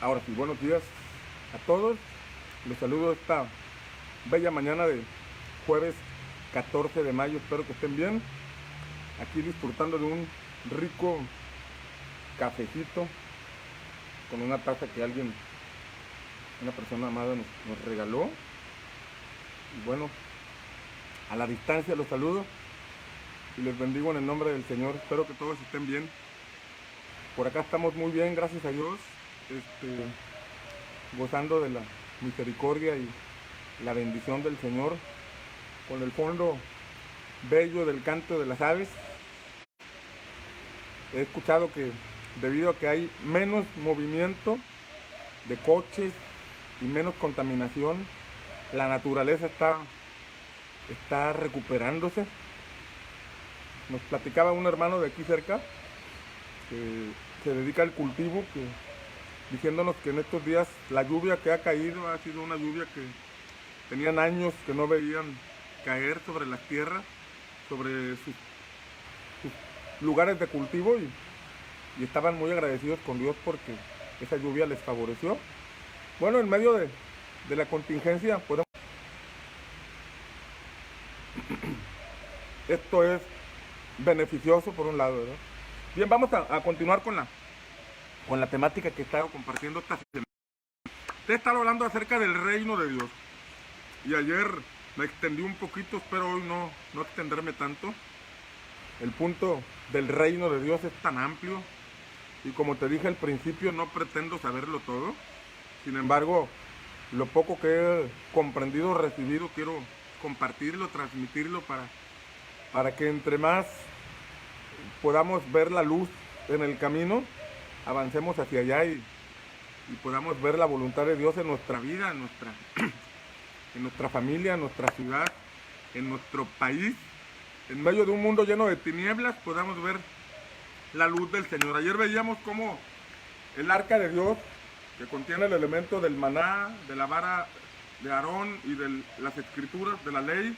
Ahora sí, buenos días a todos. Les saludo esta bella mañana de jueves 14 de mayo. Espero que estén bien. Aquí disfrutando de un rico cafecito con una taza que una persona amada nos regaló. Y bueno, a la distancia los saludo y les bendigo en el nombre del Señor. Espero que todos estén bien. Por acá estamos muy bien, gracias a Dios. Gozando de la misericordia y la bendición del Señor, con el fondo bello del canto de las aves. He escuchado que debido a que hay menos movimiento de coches y menos contaminación, la naturaleza está recuperándose. Nos platicaba un hermano de aquí cerca que se dedica al cultivo, diciéndonos que en estos días la lluvia que ha caído ha sido una lluvia que tenían años que no veían caer sobre las tierras, sobre sus lugares de cultivo, y estaban muy agradecidos con Dios porque esa lluvia les favoreció. Bueno, en medio de la contingencia, esto es beneficioso por un lado, ¿verdad? Bien, vamos a continuar con la temática que he estado compartiendo esta semana. Te he estado hablando acerca del reino de Dios. Y ayer me extendí un poquito, espero hoy no extenderme tanto. El punto del reino de Dios es tan amplio. Y como te dije al principio, no pretendo saberlo todo. Sin embargo, lo poco que he comprendido, recibido, quiero compartirlo, transmitirlo para que entre más podamos ver la luz en el camino, avancemos hacia allá y podamos ver la voluntad de Dios en nuestra vida, en nuestra familia, en nuestra ciudad, en nuestro país. En medio de un mundo lleno de tinieblas, podamos ver la luz del Señor. Ayer veíamos cómo el arca de Dios, que contiene el elemento del maná, de la vara de Aarón y de las escrituras de la ley,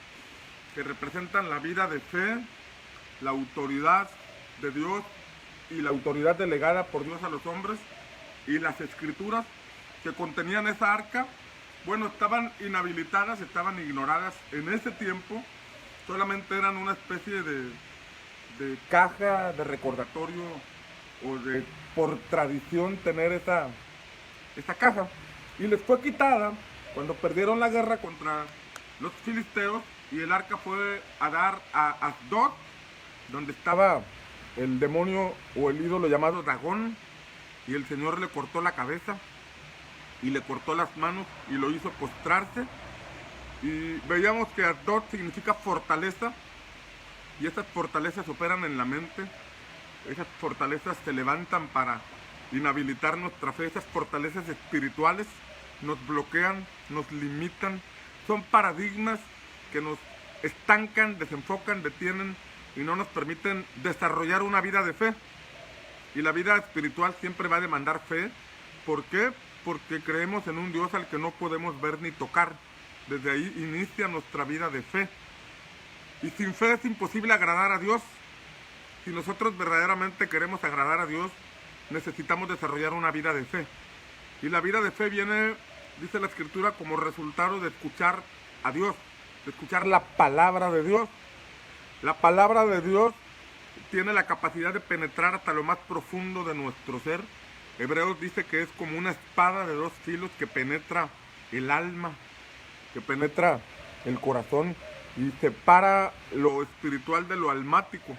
que representan la vida de fe, la autoridad de Dios y la autoridad delegada por Dios a los hombres, y las escrituras que contenían esa arca, bueno, estaban inhabilitadas, estaban ignoradas en ese tiempo. Solamente eran una especie de caja de recordatorio, o de por tradición tener esa caja, y les fue quitada cuando perdieron la guerra contra los filisteos, y el arca fue a dar a Asdod, donde estaba el demonio o el ídolo llamado Dagón, y el Señor le cortó la cabeza y le cortó las manos y lo hizo postrarse. Y veíamos que Asdod significa fortaleza, y esas fortalezas operan en la mente. Esas fortalezas se levantan para inhabilitar nuestra fe. Esas fortalezas espirituales nos bloquean, nos limitan, son paradigmas que nos estancan, desenfocan, detienen y no nos permiten desarrollar una vida de fe. Y la vida espiritual siempre va a demandar fe. ¿Por qué? Porque creemos en un Dios al que no podemos ver ni tocar. Desde ahí inicia nuestra vida de fe. Y sin fe es imposible agradar a Dios. Si nosotros verdaderamente queremos agradar a Dios, necesitamos desarrollar una vida de fe. Y la vida de fe viene, dice la Escritura, como resultado de escuchar a Dios, de escuchar la palabra de Dios. La palabra de Dios tiene la capacidad de penetrar hasta lo más profundo de nuestro ser. Hebreos dice que es como una espada de dos filos que penetra el alma, que penetra el corazón y separa lo espiritual de lo almático.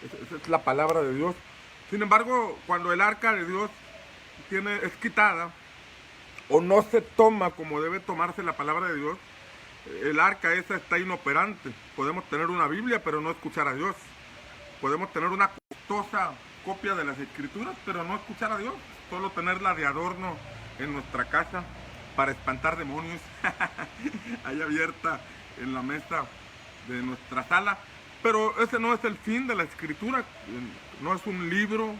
Esa es la palabra de Dios. Sin embargo, cuando el arca de Dios es quitada, o no se toma como debe tomarse la palabra de Dios, el arca esa está inoperante. Podemos tener una Biblia, pero no escuchar a Dios. Podemos tener una costosa copia de las Escrituras, pero no escuchar a Dios. Solo tenerla de adorno en nuestra casa para espantar demonios, ahí abierta en la mesa de nuestra sala. Pero ese no es el fin de la Escritura. No es un libro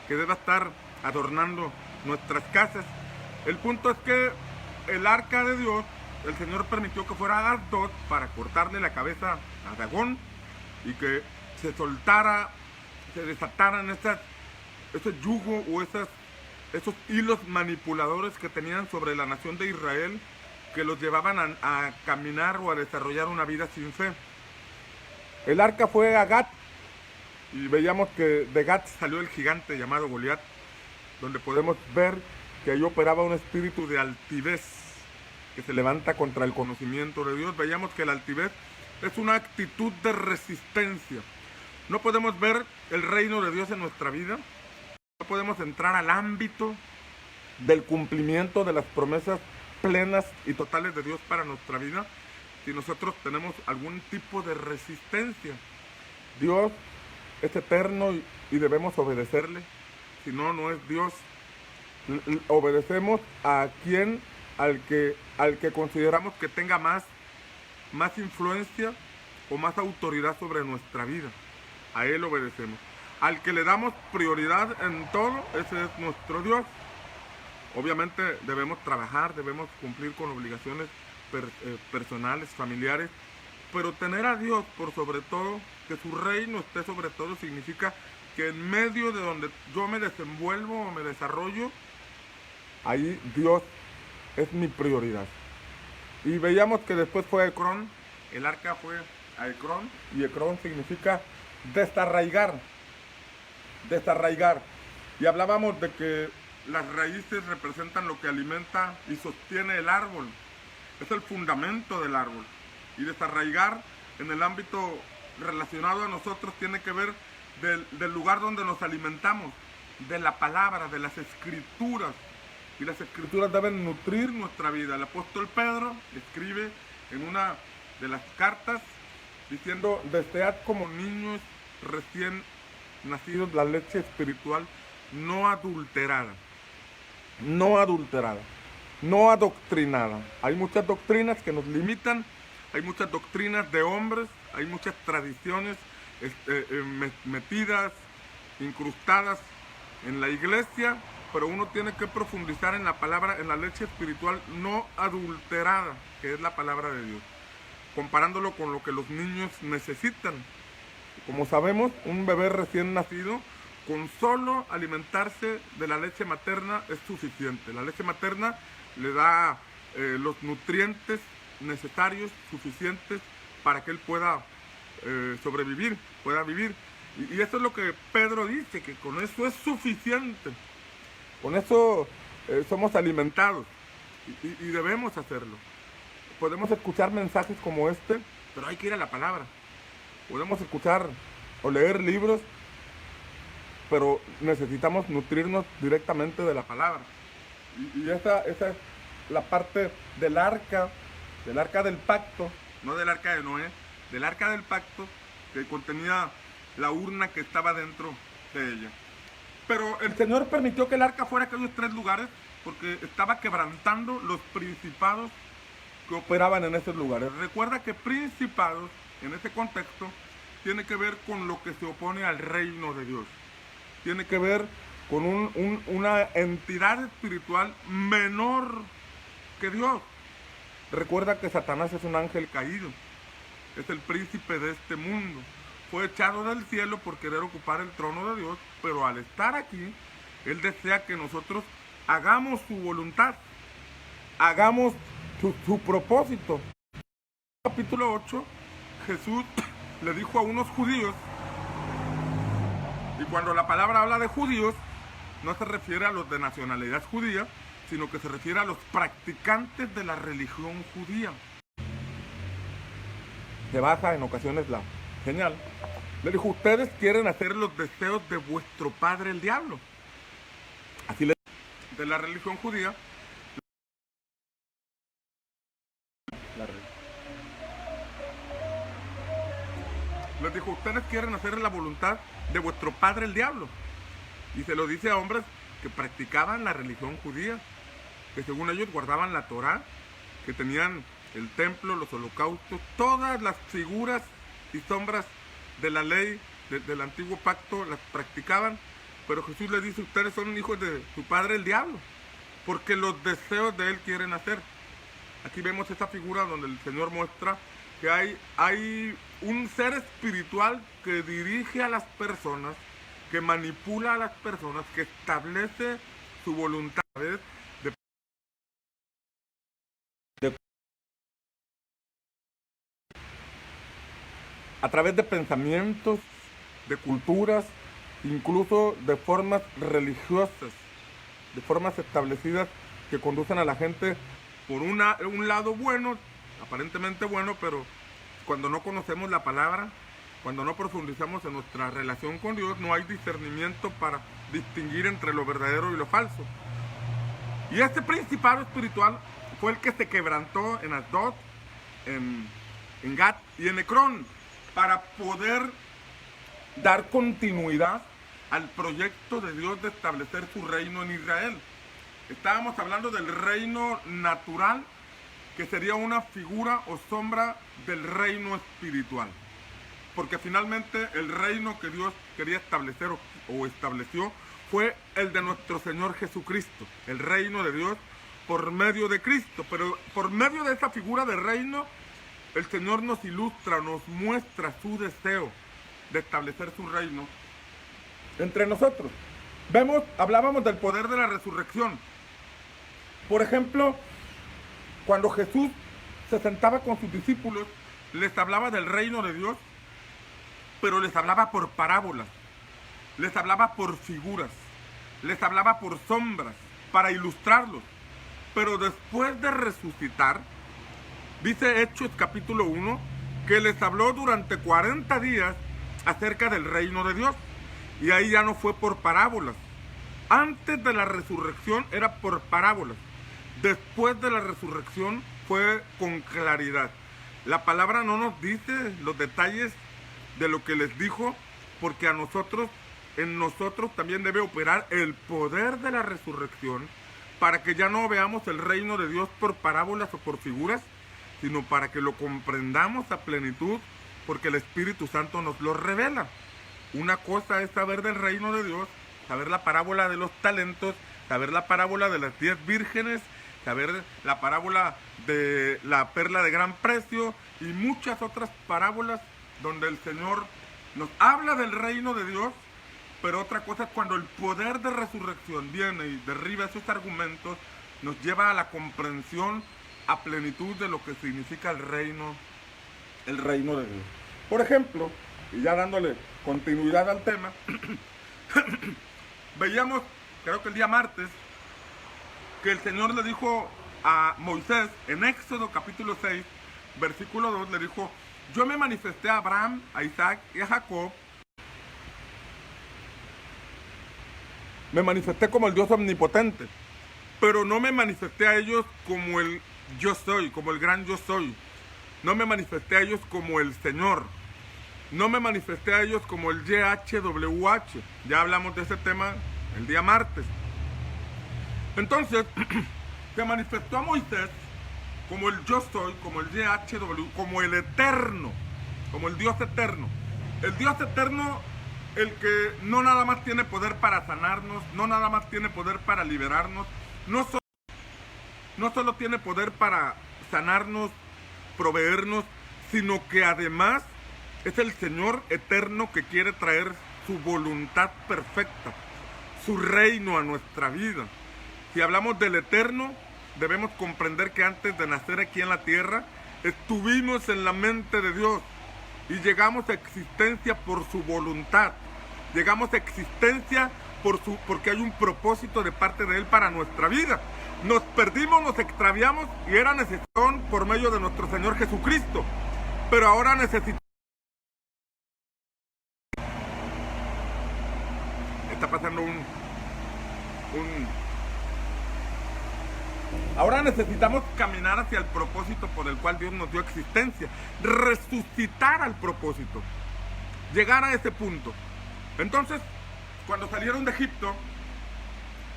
que deba estar adornando nuestras casas. El punto es que el arca de Dios, el Señor permitió que fuera a Asdod para cortarle la cabeza a Dagón y que se soltara, se desataran ese yugo o esos hilos manipuladores que tenían sobre la nación de Israel, que los llevaban a caminar o a desarrollar una vida sin fe. El arca fue a Gat y veíamos que de Gat salió el gigante llamado Goliat, donde podemos ver que ahí operaba un espíritu de altivez que se levanta contra el conocimiento de Dios. Veíamos que la altivez es una actitud de resistencia. No podemos ver el reino de Dios en nuestra vida, no podemos entrar al ámbito del cumplimiento de las promesas plenas y totales de Dios para nuestra vida si nosotros tenemos algún tipo de resistencia. Dios es eterno y debemos obedecerle, si no, no es Dios. Obedecemos a quien, al que consideramos que tenga más influencia o más autoridad sobre nuestra vida. A Él obedecemos. Al que le damos prioridad en todo, ese es nuestro Dios. Obviamente debemos trabajar, debemos cumplir con obligaciones personales, familiares, pero tener a Dios por sobre todo, que su reino esté sobre todo, significa que en medio de donde yo me desenvuelvo o me desarrollo, ahí Dios es mi prioridad. Y veíamos que después fue a Ecrón, el arca fue a Ecrón, y Ecrón significa desarraigar. Y hablábamos de que las raíces representan lo que alimenta y sostiene el árbol. Es el fundamento del árbol. Y desarraigar en el ámbito relacionado a nosotros tiene que ver del lugar donde nos alimentamos, de la palabra, de las escrituras. Y las escrituras deben nutrir nuestra vida. El apóstol Pedro escribe en una de las cartas diciendo: desead como niños recién nacidos la leche espiritual no adulterada, no adoctrinada. Hay muchas doctrinas que nos limitan, hay muchas doctrinas de hombres, hay muchas tradiciones metidas, incrustadas en la iglesia, pero uno tiene que profundizar en la palabra, en la leche espiritual no adulterada, que es la palabra de Dios, comparándolo con lo que los niños necesitan. Como sabemos, un bebé recién nacido, con solo alimentarse de la leche materna es suficiente. La leche materna le da los nutrientes necesarios, suficientes, para que él pueda sobrevivir, pueda vivir. Y eso es lo que Pedro dice, que con eso es suficiente. Con eso somos alimentados y debemos hacerlo. Podemos escuchar mensajes como este, pero hay que ir a la palabra. Podemos escuchar o leer libros, pero necesitamos nutrirnos directamente de la palabra. Y esa es la parte del arca del pacto, no del arca de Noé, del arca del pacto, que contenía la urna que estaba dentro de ella. Pero el Señor permitió que el arca fuera a aquellos 3 lugares porque estaba quebrantando los principados que operaban en esos lugares. Recuerda que principados, en ese contexto, tiene que ver con lo que se opone al reino de Dios. Tiene que ver con una entidad espiritual menor que Dios. Recuerda que Satanás es un ángel caído, es el príncipe de este mundo. Fue echado del cielo por querer ocupar el trono de Dios, pero al estar aquí, Él desea que nosotros hagamos su voluntad, hagamos su propósito. En el capítulo 8, Jesús le dijo a unos judíos, y cuando la palabra habla de judíos, no se refiere a los de nacionalidad judía, sino que se refiere a los practicantes de la religión judía. Se baja en ocasiones la señal. Le dijo: ustedes quieren hacer los deseos de vuestro padre el diablo. Así le dijo, de la religión judía. Les dijo: ustedes quieren hacer la voluntad de vuestro padre el diablo. Y se lo dice a hombres que practicaban la religión judía, que según ellos guardaban la Torá, que tenían el templo, los holocaustos, todas las figuras y sombras de la ley del antiguo pacto las practicaban. Pero Jesús les dice: ustedes son hijos de su padre el diablo, porque los deseos de él quieren hacer. Aquí vemos esa figura donde el Señor muestra que hay un ser espiritual que dirige a las personas, que manipula a las personas, que establece su voluntad a través de pensamientos, de culturas, incluso de formas religiosas, de formas establecidas que conducen a la gente por un lado bueno, aparentemente bueno, pero cuando no conocemos la palabra, cuando no profundizamos en nuestra relación con Dios, no hay discernimiento para distinguir entre lo verdadero y lo falso. Y este principado espiritual fue el que se quebrantó en Asdod, en Gat y en Ecrón, para poder dar continuidad al proyecto de Dios de establecer su reino en Israel. Estábamos hablando del reino natural, que sería una figura o sombra del reino espiritual. Porque finalmente el reino que Dios quería establecer o estableció fue el de nuestro Señor Jesucristo, el reino de Dios por medio de Cristo. Pero por medio de esa figura de reino, el Señor nos ilustra, nos muestra su deseo de establecer su reino entre nosotros. Hablábamos del poder de la resurrección. Por ejemplo, cuando Jesús se sentaba con sus discípulos, les hablaba del reino de Dios, pero les hablaba por parábolas, les hablaba por figuras, les hablaba por sombras, para ilustrarlos. Pero después de resucitar, dice Hechos capítulo 1, que les habló durante 40 días acerca del reino de Dios. Y ahí ya no fue por parábolas. Antes de la resurrección era por parábolas. Después de la resurrección fue con claridad. La palabra no nos dice los detalles de lo que les dijo, porque en nosotros también debe operar el poder de la resurrección, para que ya no veamos el reino de Dios por parábolas o por figuras, sino para que lo comprendamos a plenitud, porque el Espíritu Santo nos lo revela. Una cosa es saber del reino de Dios, saber la parábola de los talentos, saber la parábola de las 10 vírgenes, saber la parábola de la perla de gran precio y muchas otras parábolas donde el Señor nos habla del reino de Dios. Pero otra cosa es cuando el poder de resurrección viene y derriba esos argumentos, nos lleva a la comprensión a plenitud de lo que significa el reino de Dios. Por ejemplo, y ya dándole continuidad al tema, veíamos, creo que el día martes, que el Señor le dijo a Moisés, en Éxodo capítulo 6, versículo 2, le dijo: yo me manifesté a Abraham, a Isaac y a Jacob, me manifesté como el Dios omnipotente, pero no me manifesté a ellos como el yo soy, como el gran yo soy. No me manifesté a ellos como el Señor. No me manifesté a ellos como el YHWH. Ya hablamos de ese tema el día martes. Entonces, se manifestó a Moisés como el yo soy, como el YHWH, como el eterno, como el Dios eterno. El Dios eterno, el que no nada más tiene poder para sanarnos, no nada más tiene poder para liberarnos, no solo tiene poder para sanarnos, proveernos, sino que además es el Señor eterno que quiere traer su voluntad perfecta, su reino a nuestra vida. Si hablamos del eterno, debemos comprender que antes de nacer aquí en la tierra, estuvimos en la mente de Dios y llegamos a existencia por su voluntad. Llegamos a existencia porque hay un propósito de parte de Él para nuestra vida. Nos perdimos, nos extraviamos y era necesario por medio de nuestro Señor Jesucristo. Pero ahora necesitamos... Está pasando Ahora necesitamos caminar hacia el propósito por el cual Dios nos dio existencia. Resucitar al propósito. Llegar a ese punto. Entonces, cuando salieron de Egipto,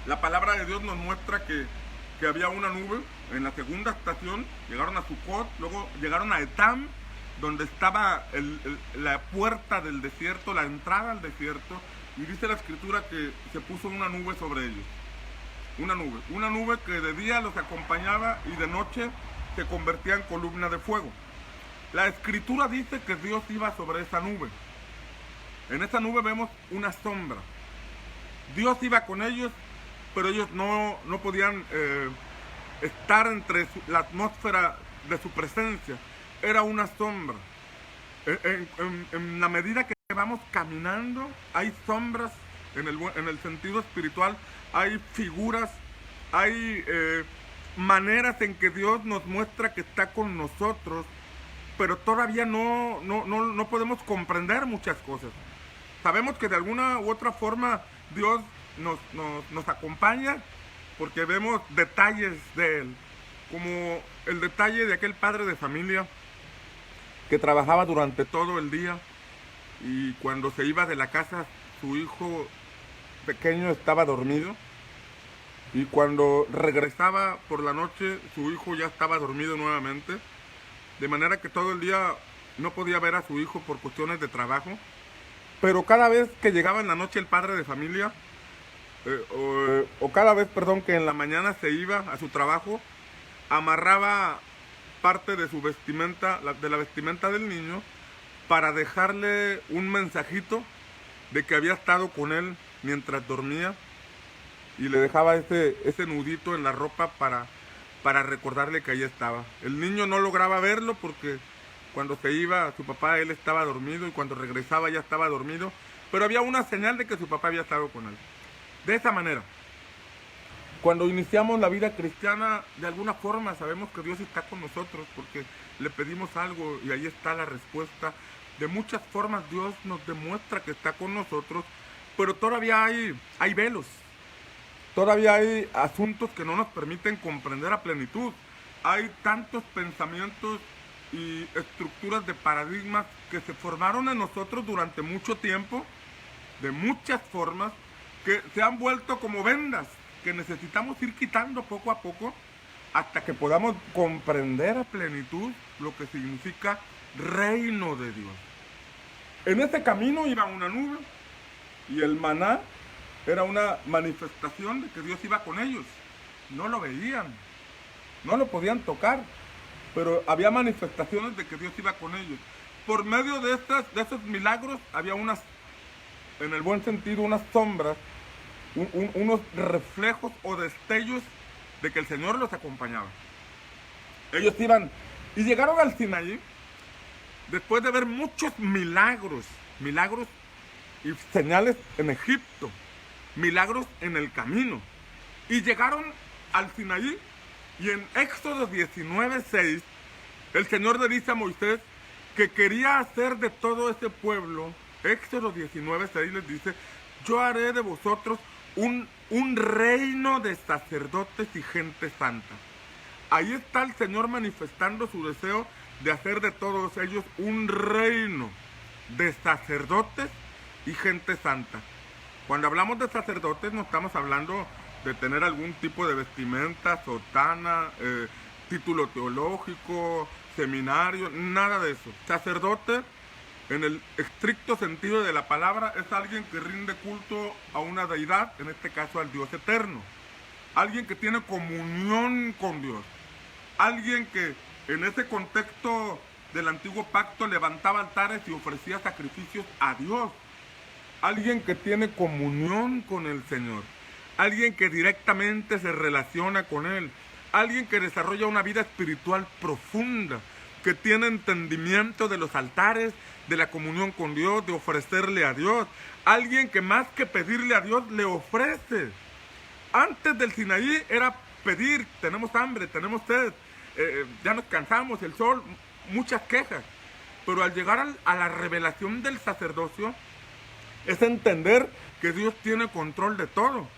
la palabra de Dios nos muestra que había una nube en la segunda estación. Llegaron a Sucot, luego llegaron a Etam, donde estaba la puerta del desierto, la entrada al desierto, y dice la escritura que se puso una nube sobre ellos. Una nube que de día los acompañaba y de noche se convertía en columna de fuego. La escritura dice que Dios iba sobre esa nube. En esa nube vemos una sombra. Dios iba con ellos, pero ellos no podían estar entre la atmósfera de su presencia. Era una sombra. En la medida que vamos caminando, hay sombras en el sentido espiritual, hay figuras, hay maneras en que Dios nos muestra que está con nosotros, pero todavía no podemos comprender muchas cosas. Sabemos que de alguna u otra forma Dios nos acompaña porque vemos detalles de Él, como el detalle de aquel padre de familia que trabajaba durante todo el día y cuando se iba de la casa su hijo pequeño estaba dormido, y cuando regresaba por la noche su hijo ya estaba dormido nuevamente, de manera que todo el día no podía ver a su hijo por cuestiones de trabajo. Pero cada vez que llegaba en la noche el padre de familia, cada vez que en la mañana se iba a su trabajo, amarraba parte de su vestimenta, de la vestimenta del niño, para dejarle un mensajito de que había estado con él mientras dormía, y le dejaba ese nudito en la ropa para recordarle que ahí estaba. El niño no lograba verlo porque cuando se iba su papá, él estaba dormido, y cuando regresaba ya estaba dormido, pero había una señal de que su papá había estado con él. De esa manera, cuando iniciamos la vida cristiana, de alguna forma sabemos que Dios está con nosotros porque le pedimos algo y ahí está la respuesta. De muchas formas Dios nos demuestra que está con nosotros, pero todavía hay velos, todavía hay asuntos que no nos permiten comprender a plenitud. Hay tantos pensamientos y estructuras de paradigmas que se formaron en nosotros durante mucho tiempo, de muchas formas, que se han vuelto como vendas, que necesitamos ir quitando poco a poco hasta que podamos comprender a plenitud lo que significa reino de Dios. En ese camino iba una nube, y el maná era una manifestación de que Dios iba con ellos. No lo veían, no lo podían tocar, pero había manifestaciones de que Dios iba con ellos. Por medio de esos milagros había unas, en el buen sentido, unas sombras, unos reflejos o destellos de que el Señor los acompañaba. Ellos iban y llegaron al Sinaí después de ver muchos milagros y señales en Egipto, milagros en el camino, y llegaron al Sinaí. Y en Éxodo 19:6, el Señor le dice a Moisés que quería hacer de todo ese pueblo, Éxodo 19:6 les dice: yo haré de vosotros un reino de sacerdotes y gente santa. Ahí está el Señor manifestando su deseo de hacer de todos ellos un reino de sacerdotes y gente santa. Cuando hablamos de sacerdotes no estamos hablando de tener algún tipo de vestimenta, sotana, título teológico, seminario, nada de eso. Sacerdote, en el estricto sentido de la palabra, es alguien que rinde culto a una deidad, en este caso al Dios eterno. Alguien que tiene comunión con Dios. Alguien que en ese contexto del antiguo pacto levantaba altares y ofrecía sacrificios a Dios. Alguien que tiene comunión con el Señor. Alguien que directamente se relaciona con Él. Alguien que desarrolla una vida espiritual profunda, que tiene entendimiento de los altares, de la comunión con Dios, de ofrecerle a Dios. Alguien que más que pedirle a Dios, le ofrece. Antes del Sinaí era pedir: tenemos hambre, tenemos sed, ya nos cansamos, el sol, muchas quejas. Pero al llegar a la revelación del sacerdocio, es entender que Dios tiene control de todo,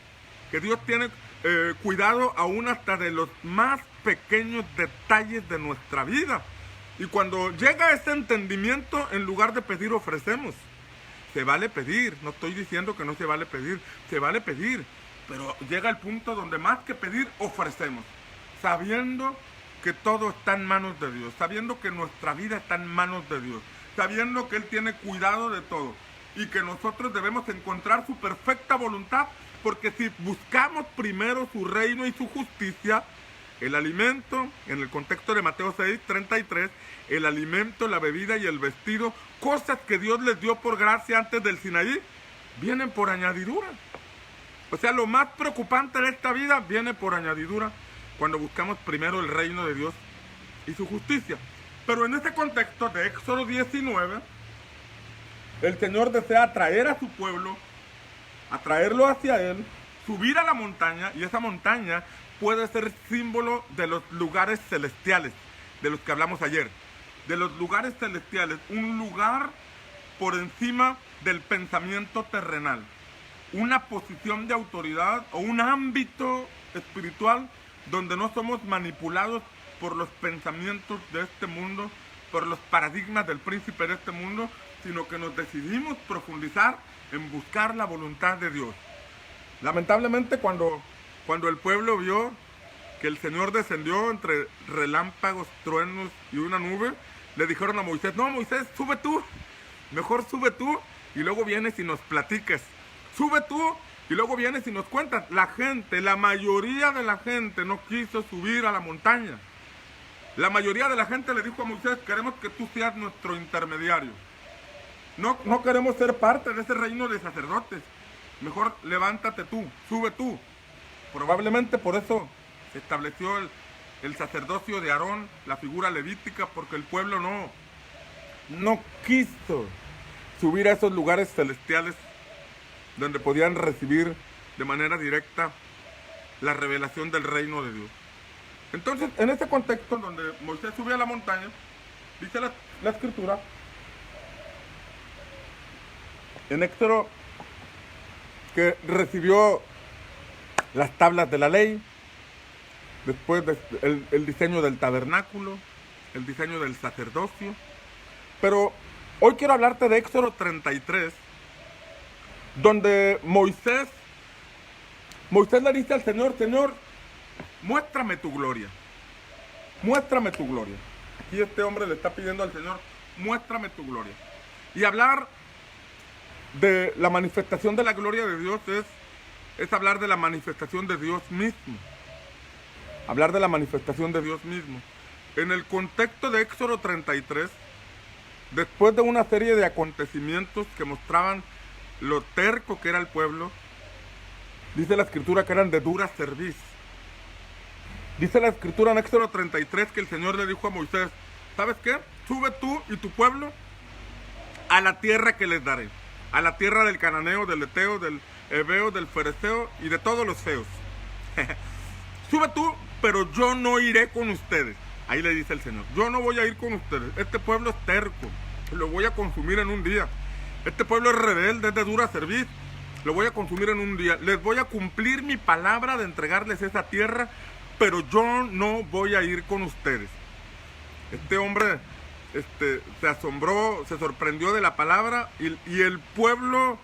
que Dios tiene cuidado aún hasta de los más pequeños detalles de nuestra vida. Y cuando llega ese entendimiento, en lugar de pedir, ofrecemos. Se vale pedir, no estoy diciendo que no se vale pedir, se vale pedir, pero llega el punto donde más que pedir, ofrecemos, sabiendo que todo está en manos de Dios, sabiendo que nuestra vida está en manos de Dios, sabiendo que Él tiene cuidado de todo y que nosotros debemos encontrar su perfecta voluntad, porque si buscamos primero su reino y su justicia, El alimento, en el contexto de Mateo 6:33, el alimento, la bebida y el vestido, cosas que Dios les dio por gracia antes del Sinaí, vienen por añadidura. O sea, lo más preocupante de esta vida viene por añadidura cuando buscamos primero el reino de Dios y su justicia. Pero en este contexto de Éxodo 19, el Señor desea atraer a su pueblo, atraerlo hacia Él, subir a la montaña, y esa montaña puede ser símbolo de los lugares celestiales, de los que hablamos ayer. De los lugares celestiales, un lugar por encima del pensamiento terrenal. Una posición de autoridad o un ámbito espiritual donde no somos manipulados por los pensamientos de este mundo, por los paradigmas del príncipe de este mundo, sino que nos decidimos profundizar en buscar la voluntad de Dios. Lamentablemente cuando el pueblo vio que el Señor descendió entre relámpagos, truenos y una nube, le dijeron a Moisés: no, Moisés, sube tú, mejor sube tú y luego vienes y nos platicas. Sube tú y luego vienes y nos cuentas. La mayoría de la gente no quiso subir a la montaña. La mayoría de la gente le dijo a Moisés: queremos que tú seas nuestro intermediario. No queremos ser parte de ese reino de sacerdotes. Mejor levántate tú, sube tú. Probablemente por eso se estableció el sacerdocio de Aarón, la figura levítica, porque el pueblo no quiso subir a esos lugares celestiales donde podían recibir de manera directa la revelación del reino de Dios. Entonces, en ese contexto donde Moisés sube a la montaña, dice la escritura, en Éxodo, que recibió las tablas de la ley, después el diseño del tabernáculo, el diseño del sacerdocio. Pero hoy quiero hablarte de Éxodo 33, donde Moisés le dice al Señor: Señor, muéstrame tu gloria. Muéstrame tu gloria. Aquí este hombre le está pidiendo al Señor: muéstrame tu gloria. Y hablar de la manifestación de la gloria de Dios es hablar de la manifestación de Dios mismo. Hablar de la manifestación de Dios mismo. En el contexto de Éxodo 33, después de una serie de acontecimientos que mostraban lo terco que era el pueblo, dice la escritura que eran de dura cerviz. Dice la escritura en Éxodo 33 que el Señor le dijo a Moisés: ¿sabes qué? Sube tú y tu pueblo a la tierra que les daré. A la tierra del cananeo, del eteo, del heveo, del fereceo y de todos los feos. Sube tú, pero yo no iré con ustedes. Ahí le dice el Señor: yo no voy a ir con ustedes. Este pueblo es terco, lo voy a consumir en un día. Este pueblo es rebelde, es de dura cerviz, lo voy a consumir en un día. Les voy a cumplir mi palabra de entregarles esa tierra, pero yo no voy a ir con ustedes. Este hombre se asombró, se sorprendió de la palabra, y el pueblo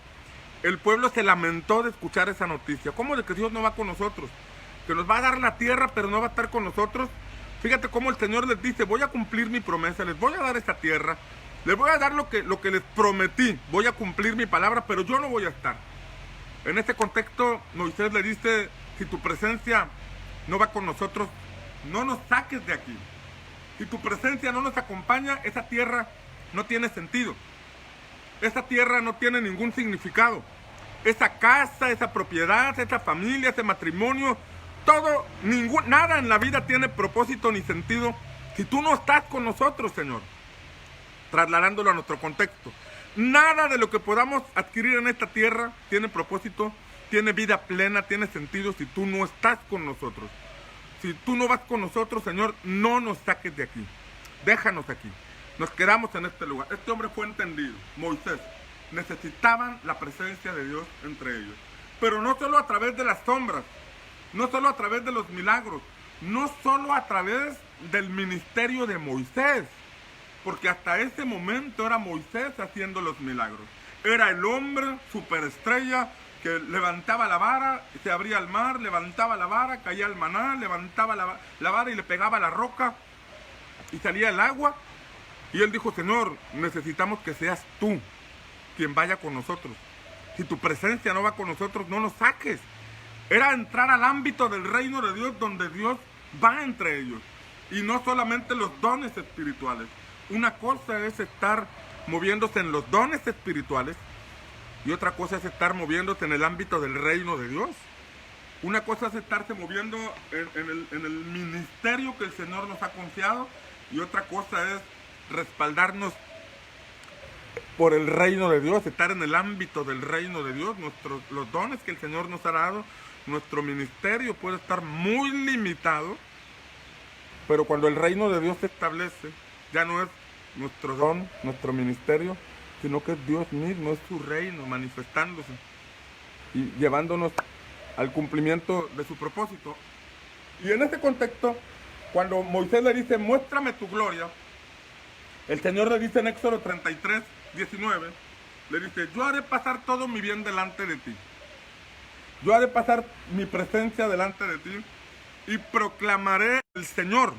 se lamentó de escuchar esa noticia. ¿Cómo de que Dios no va con nosotros? Que nos va a dar la tierra, pero no va a estar con nosotros. Fíjate cómo el Señor les dice: voy a cumplir mi promesa, les voy a dar esa tierra, les voy a dar lo que les prometí, voy a cumplir mi palabra, pero yo no voy a estar. En este contexto, Moisés le dice: si tu presencia no va con nosotros, no nos saques de aquí. Si tu presencia no nos acompaña, esa tierra no tiene sentido. Esa tierra no tiene ningún significado. Esa casa, esa propiedad, esa familia, ese matrimonio, todo, nada en la vida tiene propósito ni sentido si tú no estás con nosotros, Señor. Trasladándolo a nuestro contexto. Nada de lo que podamos adquirir en esta tierra tiene propósito, tiene vida plena, tiene sentido si tú no estás con nosotros. Si tú no vas con nosotros, Señor, no nos saques de aquí. Déjanos aquí. Nos quedamos en este lugar. Este hombre fue entendido. Moisés. Necesitaban la presencia de Dios entre ellos. Pero no solo a través de las sombras. No solo a través de los milagros. No solo a través del ministerio de Moisés. Porque hasta ese momento era Moisés haciendo los milagros. Era el hombre superestrella que levantaba la vara, se abría el mar, levantaba la vara, caía el maná, levantaba la vara y le pegaba a la roca y salía el agua. Y él dijo: Señor, necesitamos que seas tú quien vaya con nosotros. Si tu presencia no va con nosotros, no nos saques. Era entrar al ámbito del reino de Dios, donde Dios va entre ellos. Y no solamente los dones espirituales. Una cosa es estar moviéndose en los dones espirituales y otra cosa es estar moviéndose en el ámbito del reino de Dios. Una cosa es estarse moviendo en el ministerio que el Señor nos ha confiado y otra cosa es respaldarnos por el reino de Dios, estar en el ámbito del reino de Dios. Los dones que el Señor nos ha dado, nuestro ministerio puede estar muy limitado, pero cuando el reino de Dios se establece, ya no es nuestro don, nuestro ministerio, sino que es Dios mismo, es su reino manifestándose y llevándonos al cumplimiento de su propósito. Y en ese contexto, cuando Moisés le dice, muéstrame tu gloria, el Señor le dice en Éxodo 33, 19, le dice, yo haré pasar todo mi bien delante de ti. Yo haré pasar mi presencia delante de ti y proclamaré el Señor.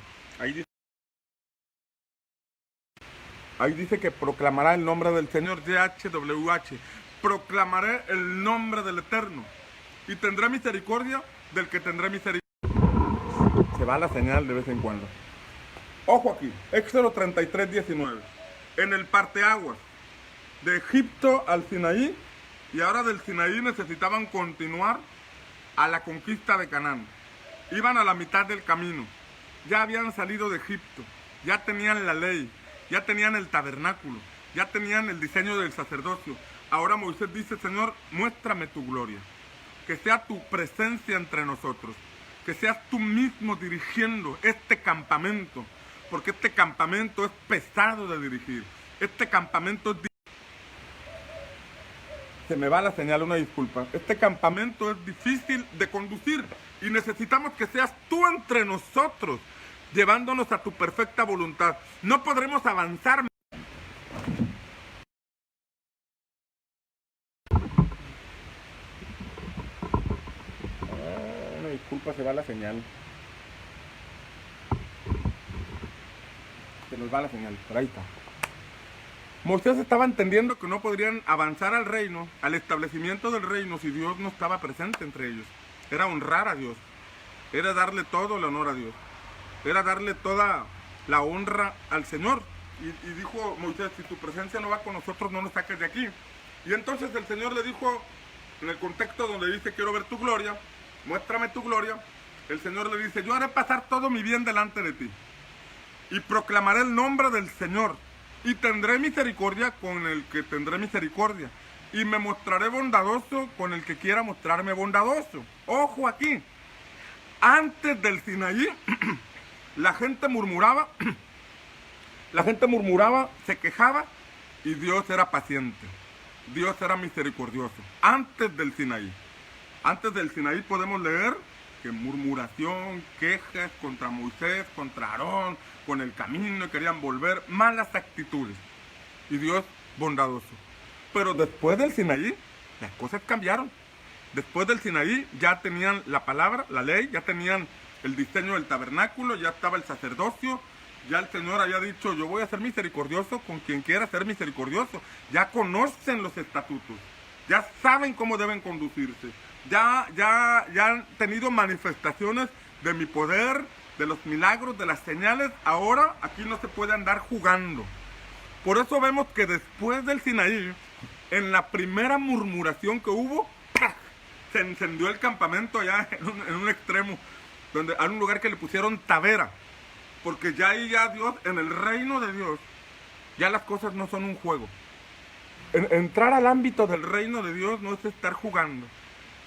Ahí dice que proclamará el nombre del Señor, YHWH. Proclamaré el nombre del Eterno y tendré misericordia del que tendré misericordia. Se va la señal de vez en cuando. Ojo aquí, Éxodo 33, 19. En el parteaguas de Egipto al Sinaí, y ahora del Sinaí necesitaban continuar a la conquista de Canaán. Iban a la mitad del camino, ya habían salido de Egipto, ya tenían la ley, ya tenían el tabernáculo, ya tenían el diseño del sacerdocio. Ahora Moisés dice, Señor, muéstrame tu gloria, que sea tu presencia entre nosotros, que seas tú mismo dirigiendo este campamento, porque este campamento es pesado de dirigir, este campamento es... Se me va la señal, una disculpa. Este campamento es difícil de conducir y necesitamos que seas tú entre nosotros, llevándonos a tu perfecta voluntad. No podremos avanzar. Una disculpa, se va la señal. Se nos va la señal, por ahí está. Moisés estaba entendiendo que no podrían avanzar al reino, al establecimiento del reino, si Dios no estaba presente entre ellos. Era honrar a Dios, era darle todo el honor a Dios, era darle toda la honra al Señor. Y dijo Moisés, si tu presencia no va con nosotros, no nos saques de aquí. Y entonces el Señor le dijo, en el contexto donde dice, quiero ver tu gloria, muéstrame tu gloria, el Señor le dice, yo haré pasar todo mi bien delante de ti y proclamaré el nombre del Señor. Y tendré misericordia con el que tendré misericordia. Y me mostraré bondadoso con el que quiera mostrarme bondadoso. Ojo aquí. Antes del Sinaí, la gente murmuraba, se quejaba y Dios era paciente. Dios era misericordioso. Antes del Sinaí. Antes del Sinaí podemos leer que murmuración, quejas contra Moisés, contra Aarón, con el camino, querían volver, malas actitudes. Y Dios bondadoso. Pero después del Sinaí, las cosas cambiaron. Después del Sinaí ya tenían la palabra, la ley, ya tenían el diseño del tabernáculo, ya estaba el sacerdocio, ya el Señor había dicho, yo voy a ser misericordioso con quien quiera ser misericordioso. Ya conocen los estatutos, ya saben cómo deben conducirse, ya han tenido manifestaciones de mi poder, de los milagros, de las señales. Ahora aquí no se puede andar jugando. Por eso vemos que después del Sinaí, en la primera murmuración que hubo, ¡pah!, se encendió el campamento allá en un extremo, donde hay un lugar que le pusieron Tavera, porque ya ahí ya Dios, en el reino de Dios, ya las cosas no son un juego. Entrar al ámbito del reino de Dios no es estar jugando,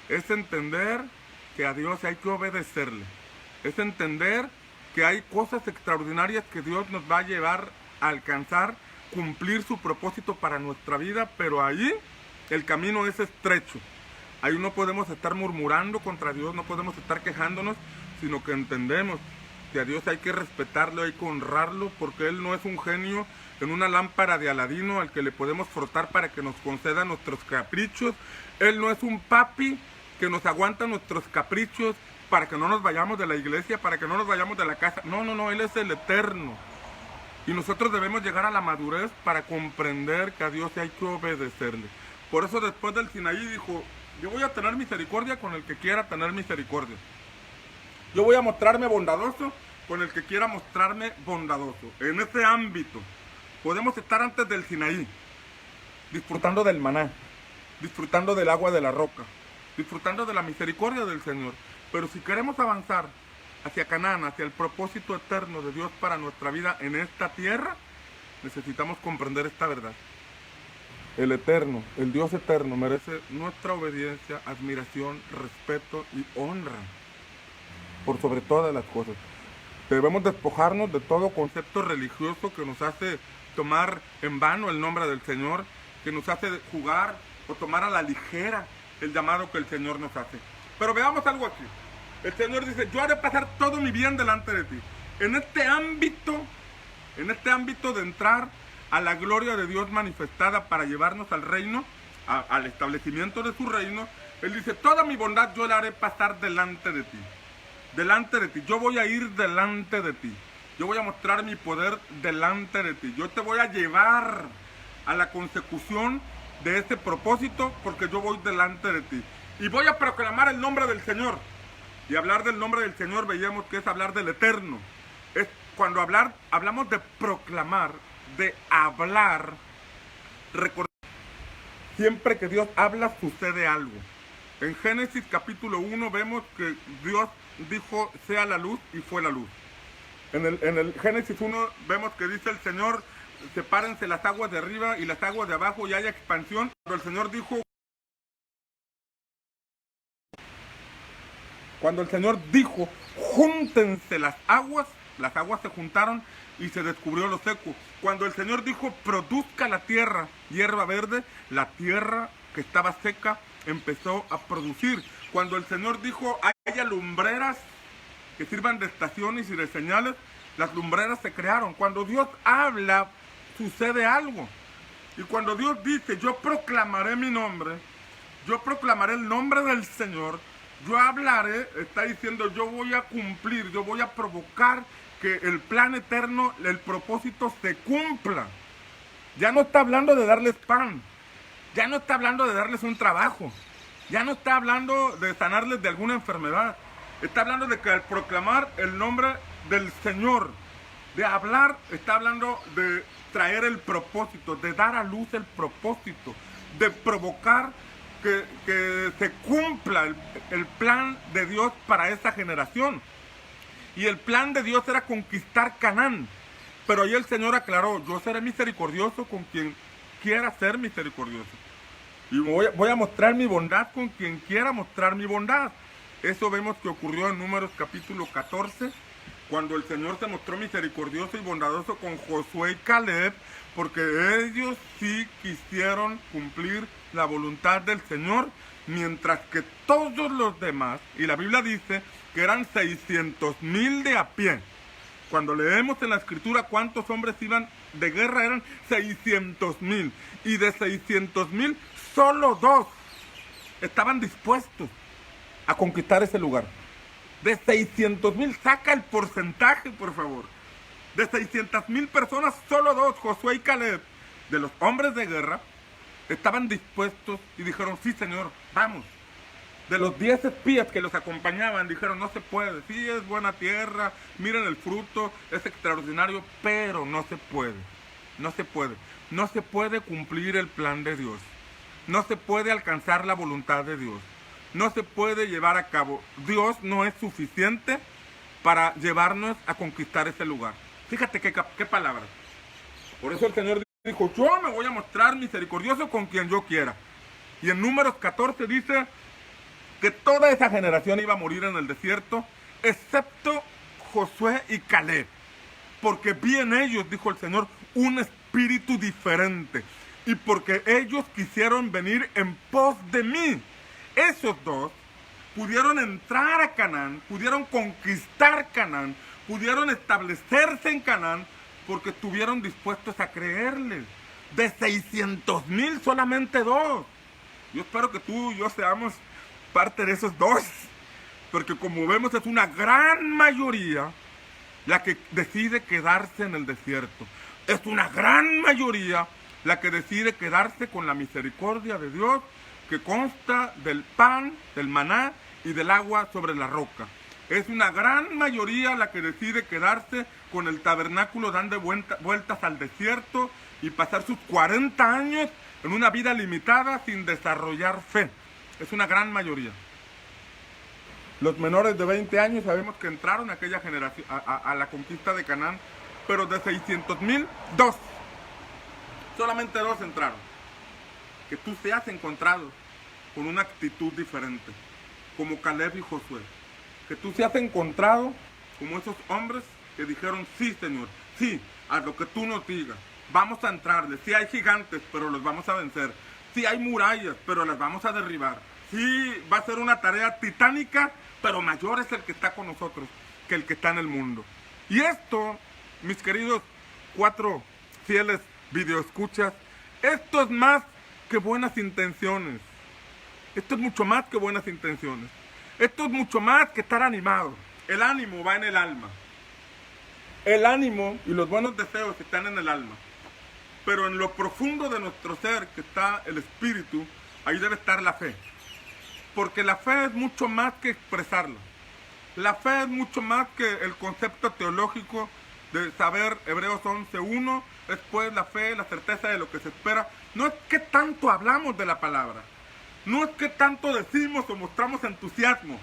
es entender que a Dios hay que obedecerle. Es entender que hay cosas extraordinarias que Dios nos va a llevar a alcanzar, cumplir su propósito para nuestra vida, pero ahí el camino es estrecho. Ahí no podemos estar murmurando contra Dios, no podemos estar quejándonos, sino que entendemos que a Dios hay que respetarlo, hay que honrarlo, porque Él no es un genio en una lámpara de Aladino al que le podemos frotar para que nos conceda nuestros caprichos. Él no es un papi que nos aguanta nuestros caprichos para que no nos vayamos de la iglesia, para que no nos vayamos de la casa. No, Él es el Eterno. Y nosotros debemos llegar a la madurez para comprender que a Dios hay que obedecerle. Por eso después del Sinaí dijo, yo voy a tener misericordia con el que quiera tener misericordia. Yo voy a mostrarme bondadoso con el que quiera mostrarme bondadoso. En ese ámbito podemos estar antes del Sinaí, disfrutando del maná, disfrutando del agua de la roca, disfrutando de la misericordia del Señor. Pero si queremos avanzar hacia Canaán, hacia el propósito eterno de Dios para nuestra vida en esta tierra, necesitamos comprender esta verdad. El Eterno, el Dios Eterno, merece nuestra obediencia, admiración, respeto y honra por sobre todas las cosas. Debemos despojarnos de todo concepto religioso que nos hace tomar en vano el nombre del Señor, que nos hace jugar o tomar a la ligera el llamado que el Señor nos hace. Pero veamos algo aquí. El Señor dice, yo haré pasar todo mi bien delante de ti. En este ámbito de entrar a la gloria de Dios manifestada para llevarnos al reino, al establecimiento de su reino, Él dice, toda mi bondad yo la haré pasar delante de ti. Delante de ti, yo voy a ir delante de ti. Yo voy a mostrar mi poder delante de ti. Yo te voy a llevar a la consecución de este propósito porque yo voy delante de ti. Y voy a proclamar el nombre del Señor. Y hablar del nombre del Señor veíamos que es hablar del Eterno. Es cuando hablamos de proclamar, de hablar, recordar. Siempre que Dios habla sucede algo. En Génesis capítulo 1 vemos que Dios dijo sea la luz y fue la luz. En el Génesis 1 vemos que dice el Señor, sepárense las aguas de arriba y las aguas de abajo y haya expansión. Cuando el Señor dijo, júntense las aguas se juntaron y se descubrió lo seco. Cuando el Señor dijo, produzca la tierra hierba verde, la tierra que estaba seca empezó a producir. Cuando el Señor dijo, haya lumbreras que sirvan de estaciones y de señales, las lumbreras se crearon. Cuando Dios habla, sucede algo. Y cuando Dios dice, yo proclamaré mi nombre, yo proclamaré el nombre del Señor, yo hablaré, está diciendo, yo voy a cumplir, yo voy a provocar que el plan eterno, el propósito se cumpla. Ya no está hablando de darles pan, ya no está hablando de darles un trabajo, ya no está hablando de sanarles de alguna enfermedad, está hablando de que al proclamar el nombre del Señor, de hablar, está hablando de traer el propósito, de dar a luz el propósito, de provocar que se cumpla el plan de Dios para esta generación. Y el plan de Dios era conquistar Canaán. Pero ahí el Señor aclaró, yo seré misericordioso con quien quiera ser misericordioso. Y voy a mostrar mi bondad con quien quiera mostrar mi bondad. Eso vemos que ocurrió en Números capítulo 14, cuando el Señor se mostró misericordioso y bondadoso con Josué y Caleb, porque ellos sí quisieron cumplir la voluntad del Señor, mientras que todos los demás, y la Biblia dice que eran 600,000 de a pie. Cuando leemos en la Escritura cuántos hombres iban de guerra, eran 600,000. Y de 600,000, solo 2 estaban dispuestos a conquistar ese lugar. De 600,000, saca el porcentaje, por favor. De 600,000 personas, solo 2, Josué y Caleb, de los hombres de guerra, estaban dispuestos y dijeron, sí, Señor, vamos. De los 10 espías que los acompañaban, dijeron, no se puede. Sí, es buena tierra, miren el fruto, es extraordinario, pero no se puede. No se puede. No se puede cumplir el plan de Dios. No se puede alcanzar la voluntad de Dios. No se puede llevar a cabo. Dios no es suficiente para llevarnos a conquistar ese lugar. Fíjate qué palabras. Por eso el Señor dijo, yo me voy a mostrar misericordioso con quien yo quiera. Y en Números 14 dice que toda esa generación iba a morir en el desierto, excepto Josué y Caleb. Porque vi en ellos, dijo el Señor, un espíritu diferente. Y porque ellos quisieron venir en pos de mí. Esos 2 pudieron entrar a Canaán, pudieron conquistar Canaán, pudieron establecerse en Canaán, porque estuvieron dispuestos a creerles. De 600,000, solamente 2. Yo espero que tú y yo seamos parte de esos 2, porque como vemos es una gran mayoría la que decide quedarse en el desierto. Es una gran mayoría la que decide quedarse con la misericordia de Dios, que consta del pan, del maná y del agua sobre la roca. Es una gran mayoría la que decide quedarse con el tabernáculo dando vueltas al desierto y pasar sus 40 años en una vida limitada sin desarrollar fe. Es una gran mayoría. Los menores de 20 años sabemos que entraron a aquella generación, a la conquista de Canaán, pero de 600,000, 2. Solamente 2 entraron. Que tú seas encontrado con una actitud diferente, como Caleb y Josué. Que tú seas encontrado como esos hombres que dijeron, sí, Señor, sí, a lo que tú nos digas. Vamos a entrarle. Sí hay gigantes, pero los vamos a vencer. Sí hay murallas, pero las vamos a derribar. Sí va a ser una tarea titánica, pero mayor es el que está con nosotros que el que está en el mundo. Y esto, mis queridos 4 fieles videoescuchas, esto es más que buenas intenciones. Esto es mucho más que buenas intenciones. Esto es mucho más que estar animado. El ánimo va en el alma. El ánimo y los buenos deseos están en el alma. Pero en lo profundo de nuestro ser, que está el espíritu, ahí debe estar la fe. Porque la fe es mucho más que expresarla. La fe es mucho más que el concepto teológico de saber Hebreos 11:1. Después la fe, la certeza de lo que se espera. No es que tanto hablamos de la palabra. No es que tanto decimos o mostramos entusiasmo.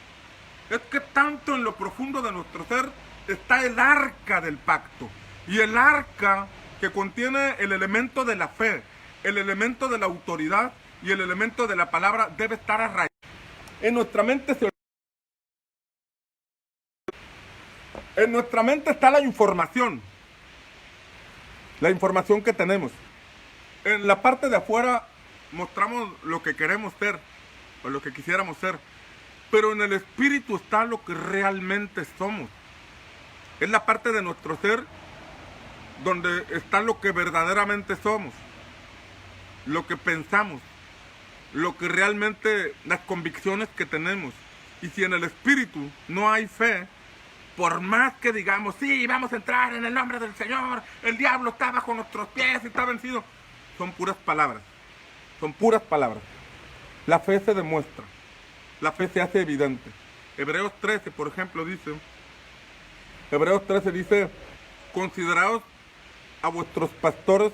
Es que tanto en lo profundo de nuestro ser está el arca del pacto. Y el arca que contiene el elemento de la fe, el elemento de la autoridad y el elemento de la palabra debe estar arraigado. En nuestra mente está la información que tenemos. En la parte de afuera mostramos lo que queremos ser o lo que quisiéramos ser, pero en el espíritu está lo que realmente somos. Es la parte de nuestro ser donde está lo que verdaderamente somos, lo que pensamos, lo que realmente, las convicciones que tenemos. Y si en el espíritu no hay fe, por más que digamos, sí, vamos a entrar en el nombre del Señor, el diablo está bajo nuestros pies y está vencido, son puras palabras. Son puras palabras. La fe se demuestra. La fe se hace evidente. Hebreos 13, por ejemplo, dice, consideraos a vuestros pastores,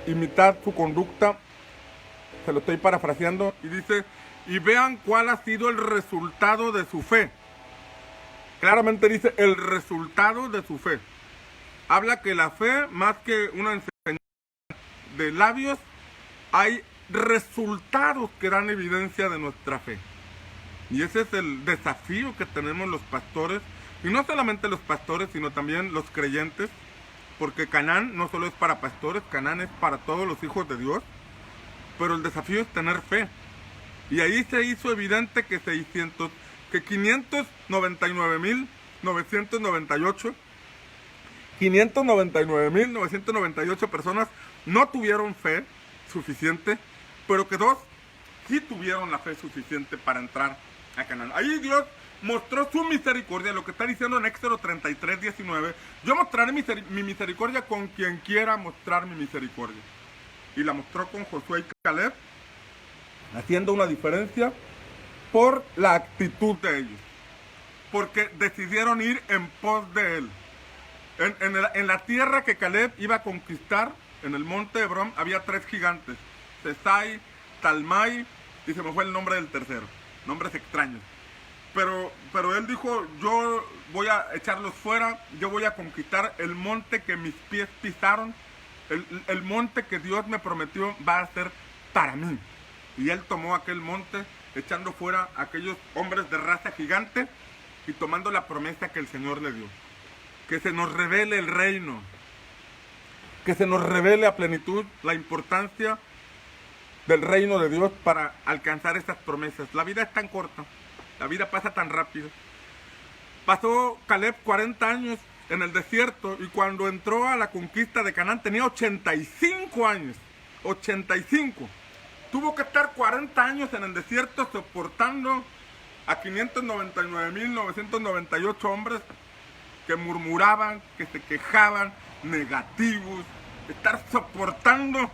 imitad su conducta, se lo estoy parafraseando, y dice, y vean cuál ha sido el resultado de su fe. Claramente dice, el resultado de su fe. Habla que la fe, más que una enseñanza de labios, hay resultados que dan evidencia de nuestra fe. Y ese es el desafío que tenemos los pastores, y no solamente los pastores, sino también los creyentes, porque Canaán no solo es para pastores, Canaán es para todos los hijos de Dios, pero el desafío es tener fe. Y ahí se hizo evidente que 599.998 personas no tuvieron fe suficiente, pero que 2 sí tuvieron la fe suficiente para entrar a Canaán. Ahí Dios mostró su misericordia, lo que está diciendo en Éxodo 33:19. Yo mostraré mi misericordia con quien quiera mostrar mi misericordia. Y la mostró con Josué y Caleb, haciendo una diferencia por la actitud de ellos. Porque decidieron ir en pos de él. En la tierra que Caleb iba a conquistar, en el monte Hebrón, había 3 gigantes. Sesai, Talmai, y se me fue el nombre del tercero. Nombres extraños. Pero él dijo, yo voy a echarlos fuera, yo voy a conquistar el monte que mis pies pisaron, el monte que Dios me prometió va a ser para mí. Y él tomó aquel monte, echando fuera a aquellos hombres de raza gigante y tomando la promesa que el Señor le dio. Que se nos revele el reino, que se nos revele a plenitud la importancia del reino de Dios para alcanzar esas promesas. La vida es tan corta. La vida pasa tan rápido. Pasó Caleb 40 años en el desierto y cuando entró a la conquista de Canaán tenía 85 años. 85. Tuvo que estar 40 años en el desierto soportando a 599.998 hombres que murmuraban, que se quejaban, negativos. Estar soportando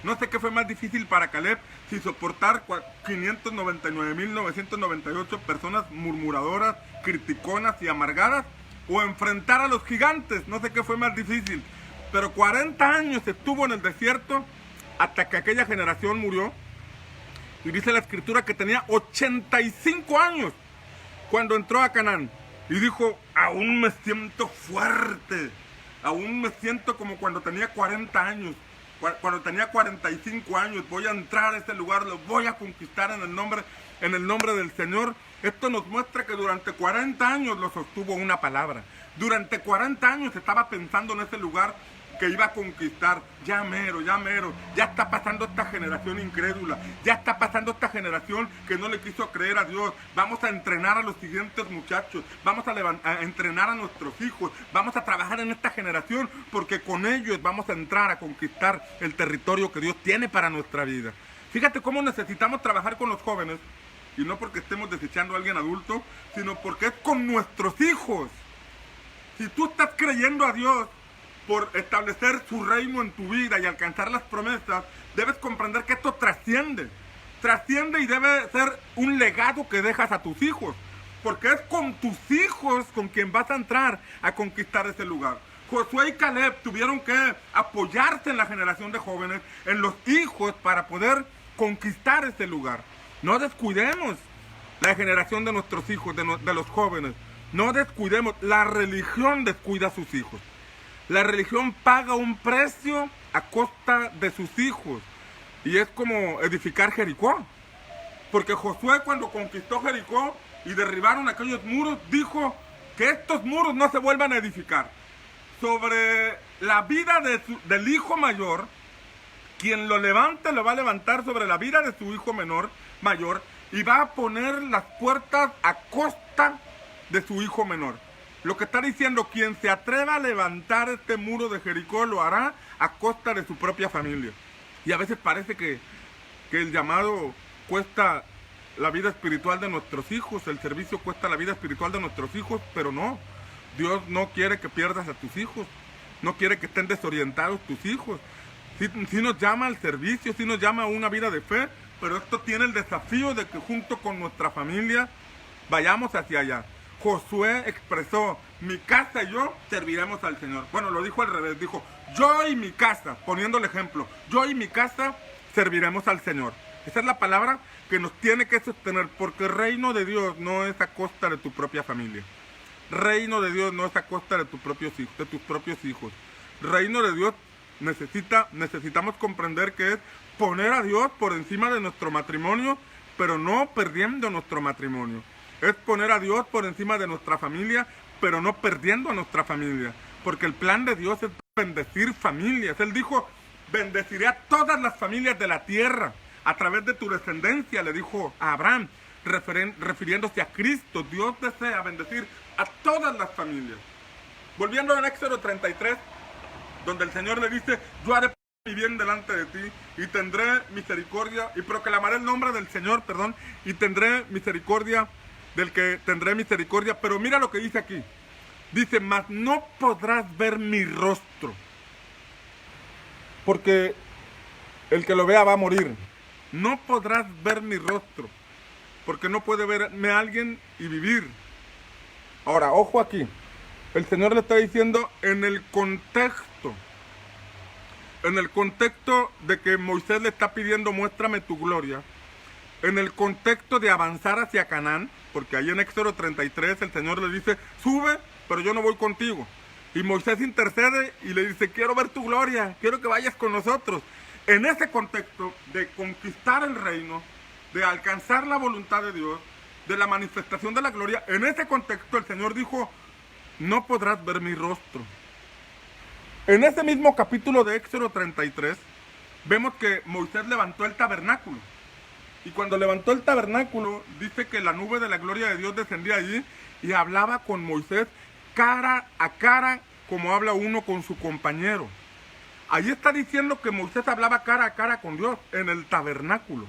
No sé qué fue más difícil para Caleb, si soportar 599.998 personas murmuradoras, criticonas y amargadas, o enfrentar a los gigantes. No sé qué fue más difícil. Pero 40 años estuvo en el desierto hasta que aquella generación murió. Y dice la escritura que tenía 85 años cuando entró a Canaán. Y dijo, aún me siento fuerte. Aún me siento como cuando tenía 40 años. Cuando tenía 45 años. Voy a entrar a este lugar, lo voy a conquistar en el nombre del Señor. Esto nos muestra que durante 40 años lo sostuvo una palabra. Durante 40 años estaba pensando en ese lugar que iba a conquistar. Ya mero, ya está pasando esta generación incrédula, ya está pasando esta generación que no le quiso creer a Dios. Vamos a entrenar a los siguientes muchachos, vamos a entrenar a nuestros hijos, vamos a trabajar en esta generación, porque con ellos vamos a entrar a conquistar el territorio que Dios tiene para nuestra vida. Fíjate cómo necesitamos trabajar con los jóvenes, y no porque estemos desechando a alguien adulto, sino porque es con nuestros hijos. Si tú estás creyendo a Dios por establecer su reino en tu vida y alcanzar las promesas, debes comprender que esto trasciende y debe ser un legado que dejas a tus hijos, porque es con tus hijos con quien vas a entrar a conquistar ese lugar. Josué y Caleb tuvieron que apoyarse en la generación de jóvenes, en los hijos, para poder conquistar ese lugar. No descuidemos la generación de nuestros hijos, de los jóvenes. No descuidemos. La religión descuida a sus hijos. La religión paga un precio a costa de sus hijos. Y es como edificar Jericó. Porque Josué, cuando conquistó Jericó y derribaron aquellos muros, dijo que estos muros no se vuelvan a edificar. Sobre la vida del hijo mayor, quien lo levante lo va a levantar sobre la vida de su hijo mayor, y va a poner las puertas a costa de su hijo menor. Lo que está diciendo, quien se atreva a levantar este muro de Jericó lo hará a costa de su propia familia. Y a veces parece que el llamado cuesta la vida espiritual de nuestros hijos, el servicio cuesta la vida espiritual de nuestros hijos, pero no. Dios no quiere que pierdas a tus hijos, no quiere que estén desorientados tus hijos. Sí nos llama al servicio, sí nos llama a una vida de fe, pero esto tiene el desafío de que junto con nuestra familia vayamos hacia allá. Josué expresó, mi casa y yo serviremos al Señor. Bueno, lo dijo al revés, dijo, yo y mi casa, poniendo el ejemplo, yo y mi casa serviremos al Señor. Esa es la palabra que nos tiene que sostener, porque el reino de Dios no es a costa de tu propia familia. Reino de Dios no es a costa de tus propios hijos. Reino de Dios necesitamos comprender que es poner a Dios por encima de nuestro matrimonio, pero no perdiendo nuestro matrimonio. Es poner a Dios por encima de nuestra familia, pero no perdiendo a nuestra familia. Porque el plan de Dios es bendecir familias. Él dijo, bendeciré a todas las familias de la tierra a través de tu descendencia, le dijo a Abraham, refiriéndose a Cristo. Dios desea bendecir a todas las familias. Volviendo al Éxodo 33, donde el Señor le dice, yo haré mi bien delante de ti y tendré misericordia, y proclamaré el nombre del Señor, y tendré misericordia del que tendré misericordia. Pero mira lo que dice aquí. Dice, mas no podrás ver mi rostro, porque el que lo vea va a morir. No podrás ver mi rostro, porque no puede verme a alguien y vivir. Ahora, ojo aquí. El Señor le está diciendo en el contexto de que Moisés le está pidiendo, muéstrame tu gloria. En el contexto de avanzar hacia Canaán, porque ahí en Éxodo 33 el Señor le dice, sube, pero yo no voy contigo. Y Moisés intercede y le dice, quiero ver tu gloria, quiero que vayas con nosotros. En ese contexto de conquistar el reino, de alcanzar la voluntad de Dios, de la manifestación de la gloria, en ese contexto el Señor dijo, no podrás ver mi rostro. En ese mismo capítulo de Éxodo 33, vemos que Moisés levantó el tabernáculo. Y cuando levantó el tabernáculo, dice que la nube de la gloria de Dios descendía allí y hablaba con Moisés cara a cara, como habla uno con su compañero. Allí está diciendo que Moisés hablaba cara a cara con Dios en el tabernáculo.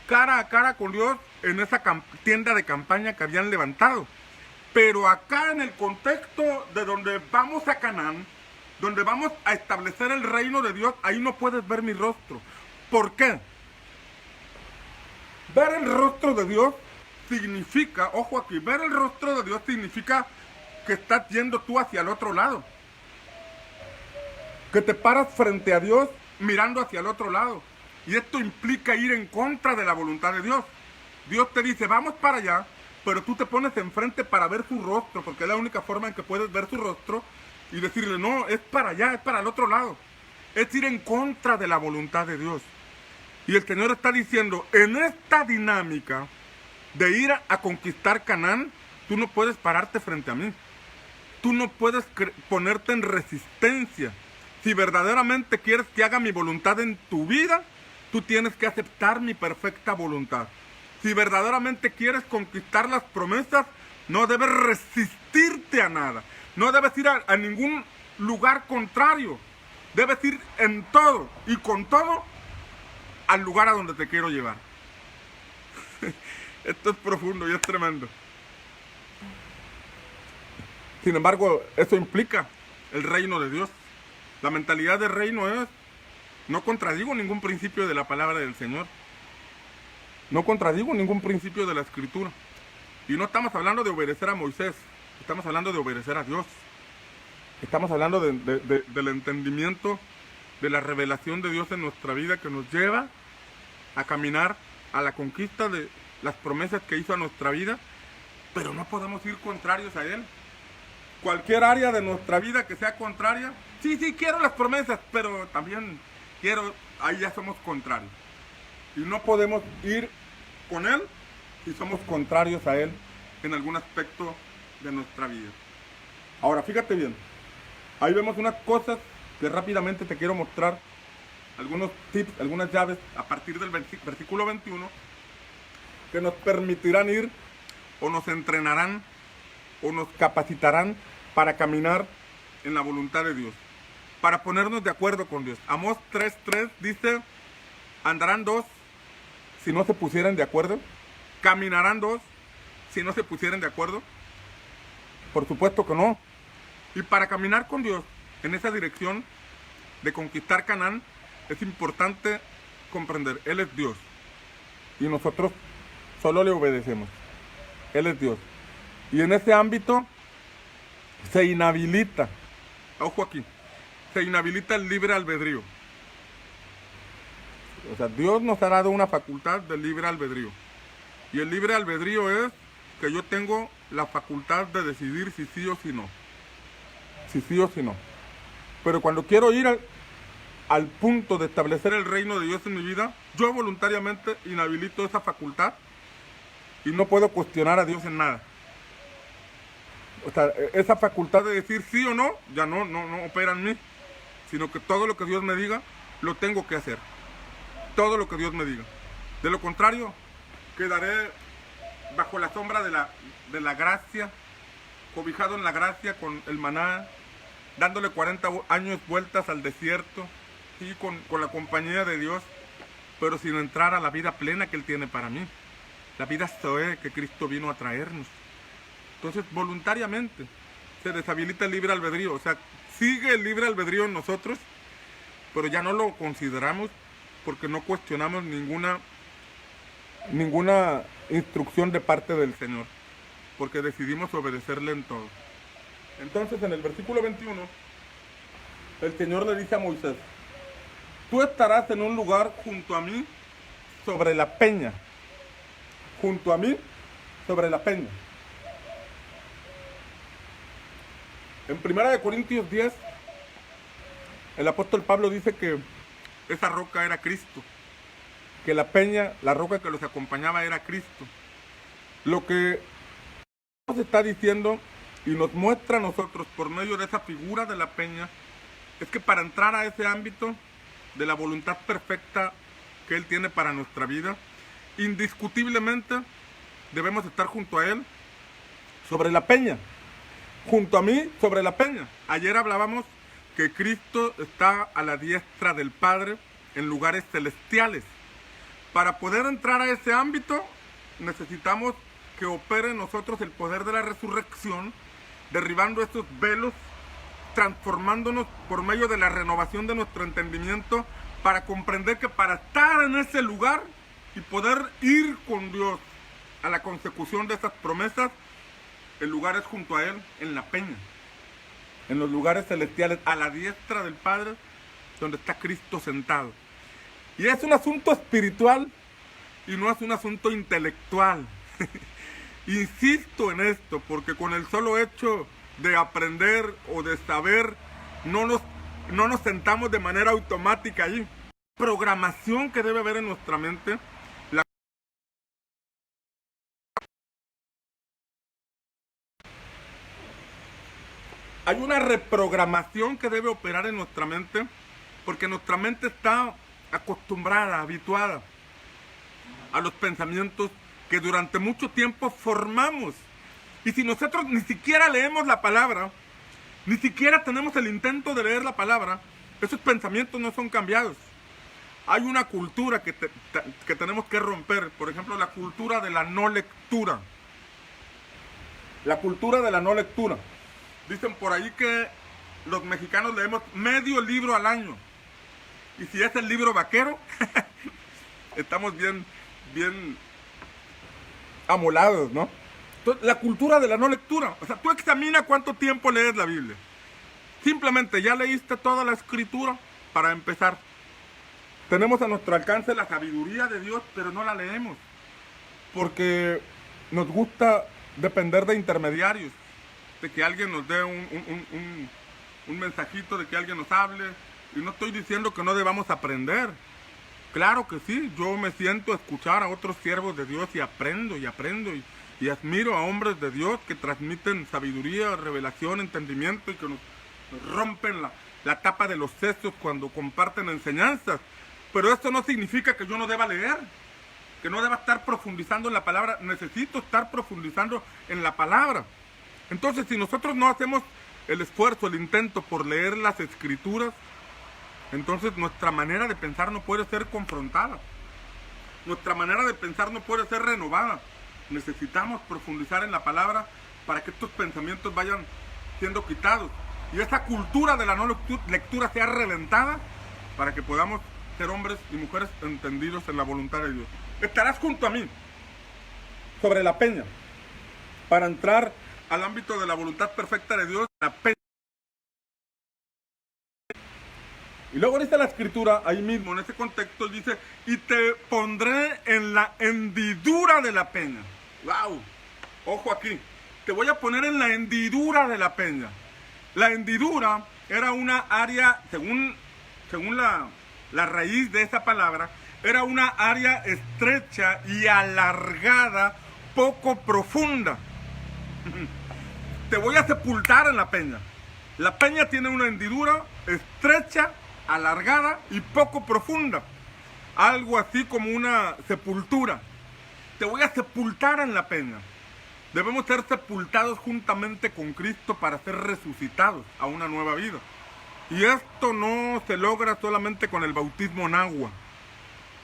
Cara a cara con Dios en esa tienda de campaña que habían levantado. Pero acá en el contexto de donde vamos a Canaán, donde vamos a establecer el reino de Dios, ahí no puedes ver mi rostro. ¿Por qué? Ver el rostro de Dios significa, ojo aquí, ver el rostro de Dios significa que estás yendo tú hacia el otro lado. Que te paras frente a Dios mirando hacia el otro lado. Y esto implica ir en contra de la voluntad de Dios. Dios te dice, vamos para allá, pero tú te pones enfrente para ver su rostro, porque es la única forma en que puedes ver su rostro y decirle, no, es para allá, es para el otro lado. Es ir en contra de la voluntad de Dios. Y el Señor está diciendo, en esta dinámica de ir a conquistar Canaán, tú no puedes pararte frente a mí. Tú no puedes ponerte en resistencia. Si verdaderamente quieres que haga mi voluntad en tu vida, tú tienes que aceptar mi perfecta voluntad. Si verdaderamente quieres conquistar las promesas, no debes resistirte a nada. No debes ir a ningún lugar contrario. Debes ir en todo y con todo al lugar a donde te quiero llevar. Esto es profundo y es tremendo. Sin embargo, eso implica el reino de Dios. La mentalidad del reino es, no contradigo ningún principio de la palabra del Señor. No contradigo ningún principio de la Escritura. Y no estamos hablando de obedecer a Moisés, estamos hablando de obedecer a Dios. Estamos hablando del entendimiento, de la revelación de Dios en nuestra vida que nos lleva a caminar a la conquista de las promesas que hizo a nuestra vida, pero no podemos ir contrarios a Él. Cualquier área de nuestra vida que sea contraria, sí, quiero las promesas, pero también quiero, ahí ya somos contrarios. Y no podemos ir con Él si somos contrarios a Él en algún aspecto de nuestra vida. Ahora, fíjate bien, ahí vemos unas cosas que rápidamente te quiero mostrar, algunos tips, algunas llaves a partir del versículo 21, que nos permitirán ir o nos entrenarán o nos capacitarán para caminar en la voluntad de Dios, para ponernos de acuerdo con Dios. Amós 3:3 dice, andarán dos si no se pusieran de acuerdo, caminarán dos si no se pusieran de acuerdo. Por supuesto que no. Y para caminar con Dios en esa dirección de conquistar Canaán, es importante comprender, Él es Dios y nosotros solo le obedecemos. Él es Dios. Y en ese ámbito se inhabilita, ojo aquí, se inhabilita el libre albedrío. O sea, Dios nos ha dado una facultad de libre albedrío. Y el libre albedrío es que yo tengo la facultad de decidir si sí o si no. Si sí o si no. Pero cuando quiero ir al punto de establecer el reino de Dios en mi vida, yo voluntariamente inhabilito esa facultad y no puedo cuestionar a Dios en nada. O sea, esa facultad de decir sí o no, ya no opera en mí, sino que todo lo que Dios me diga, lo tengo que hacer. Todo lo que Dios me diga. De lo contrario, quedaré bajo la sombra de la gracia, cobijado en la gracia con el maná, dándole 40 años vueltas al desierto, sí, con la compañía de Dios, pero sin entrar a la vida plena que Él tiene para mí. La vida Zoe que Cristo vino a traernos. Entonces, voluntariamente se deshabilita el libre albedrío. O sea, sigue el libre albedrío en nosotros, pero ya no lo consideramos porque no cuestionamos ninguna instrucción de parte del Señor, porque decidimos obedecerle en todo. Entonces, en el versículo 21, el Señor le dice a Moisés, tú estarás en un lugar junto a mí sobre la peña. Junto a mí sobre la peña. En 1 Corintios 10, el apóstol Pablo dice que esa roca era Cristo, que la peña, la roca que los acompañaba era Cristo. Lo que nos está diciendo y nos muestra a nosotros por medio de esa figura de la peña es que para entrar a ese ámbito de la voluntad perfecta que Él tiene para nuestra vida, indiscutiblemente debemos estar junto a Él sobre la peña. Junto a mí sobre la peña. Ayer hablábamos que Cristo está a la diestra del Padre en lugares celestiales. Para poder entrar a ese ámbito necesitamos que opere en nosotros el poder de la resurrección, derribando estos velos, transformándonos por medio de la renovación de nuestro entendimiento para comprender que para estar en ese lugar y poder ir con Dios a la consecución de esas promesas, el lugar es junto a Él, en la peña, en los lugares celestiales, a la diestra del Padre, donde está Cristo sentado. Y es un asunto espiritual y no es un asunto intelectual. Insisto en esto, porque con el solo hecho de aprender o de saber, no nos sentamos de manera automática ahí. Programación que debe haber en nuestra mente. Hay una reprogramación que debe operar en nuestra mente, porque nuestra mente está acostumbrada, habituada a los pensamientos que durante mucho tiempo formamos. Y si nosotros ni siquiera leemos la palabra, ni siquiera tenemos el intento de leer la palabra, esos pensamientos no son cambiados. Hay una cultura que tenemos que romper, por ejemplo, la cultura de la no lectura. La cultura de la no lectura. Dicen por ahí que los mexicanos leemos medio libro al año. Y si es el libro vaquero, estamos bien amolados, ¿no? Entonces, la cultura de la no lectura. O sea, tú examina cuánto tiempo lees la Biblia. Simplemente ya leíste toda la escritura para empezar. Tenemos a nuestro alcance la sabiduría de Dios, pero no la leemos. Porque nos gusta depender de intermediarios. De que alguien nos dé un mensajito, de que alguien nos hable. Y no estoy diciendo que no debamos aprender. Claro que sí, yo me siento a escuchar a otros siervos de Dios y aprendo y admiro a hombres de Dios que transmiten sabiduría, revelación, entendimiento y que nos rompen la tapa de los sesos cuando comparten enseñanzas. Pero esto no significa que yo no deba leer, que no deba estar profundizando en la palabra. Necesito estar profundizando en la palabra. Entonces, si nosotros no hacemos el esfuerzo, el intento por leer las escrituras, entonces nuestra manera de pensar no puede ser confrontada. Nuestra manera de pensar no puede ser renovada. Necesitamos profundizar en la palabra para que estos pensamientos vayan siendo quitados. Y esa cultura de la no lectura sea reventada para que podamos ser hombres y mujeres entendidos en la voluntad de Dios. Estarás junto a mí sobre la peña para entrar al ámbito de la voluntad perfecta de Dios, la peña. Y luego dice la escritura, ahí mismo, en ese contexto, dice, y te pondré en la hendidura de la peña. ¡Wow! Ojo aquí. Te voy a poner en la hendidura de la peña. La hendidura era una área, según la raíz de esa palabra, era una área estrecha y alargada, poco profunda. Te voy a sepultar en la peña. La peña tiene una hendidura estrecha, alargada y poco profunda. Algo así como una sepultura. Te voy a sepultar en la peña. Debemos ser sepultados juntamente con Cristo para ser resucitados a una nueva vida. Y esto no se logra solamente con el bautismo en agua.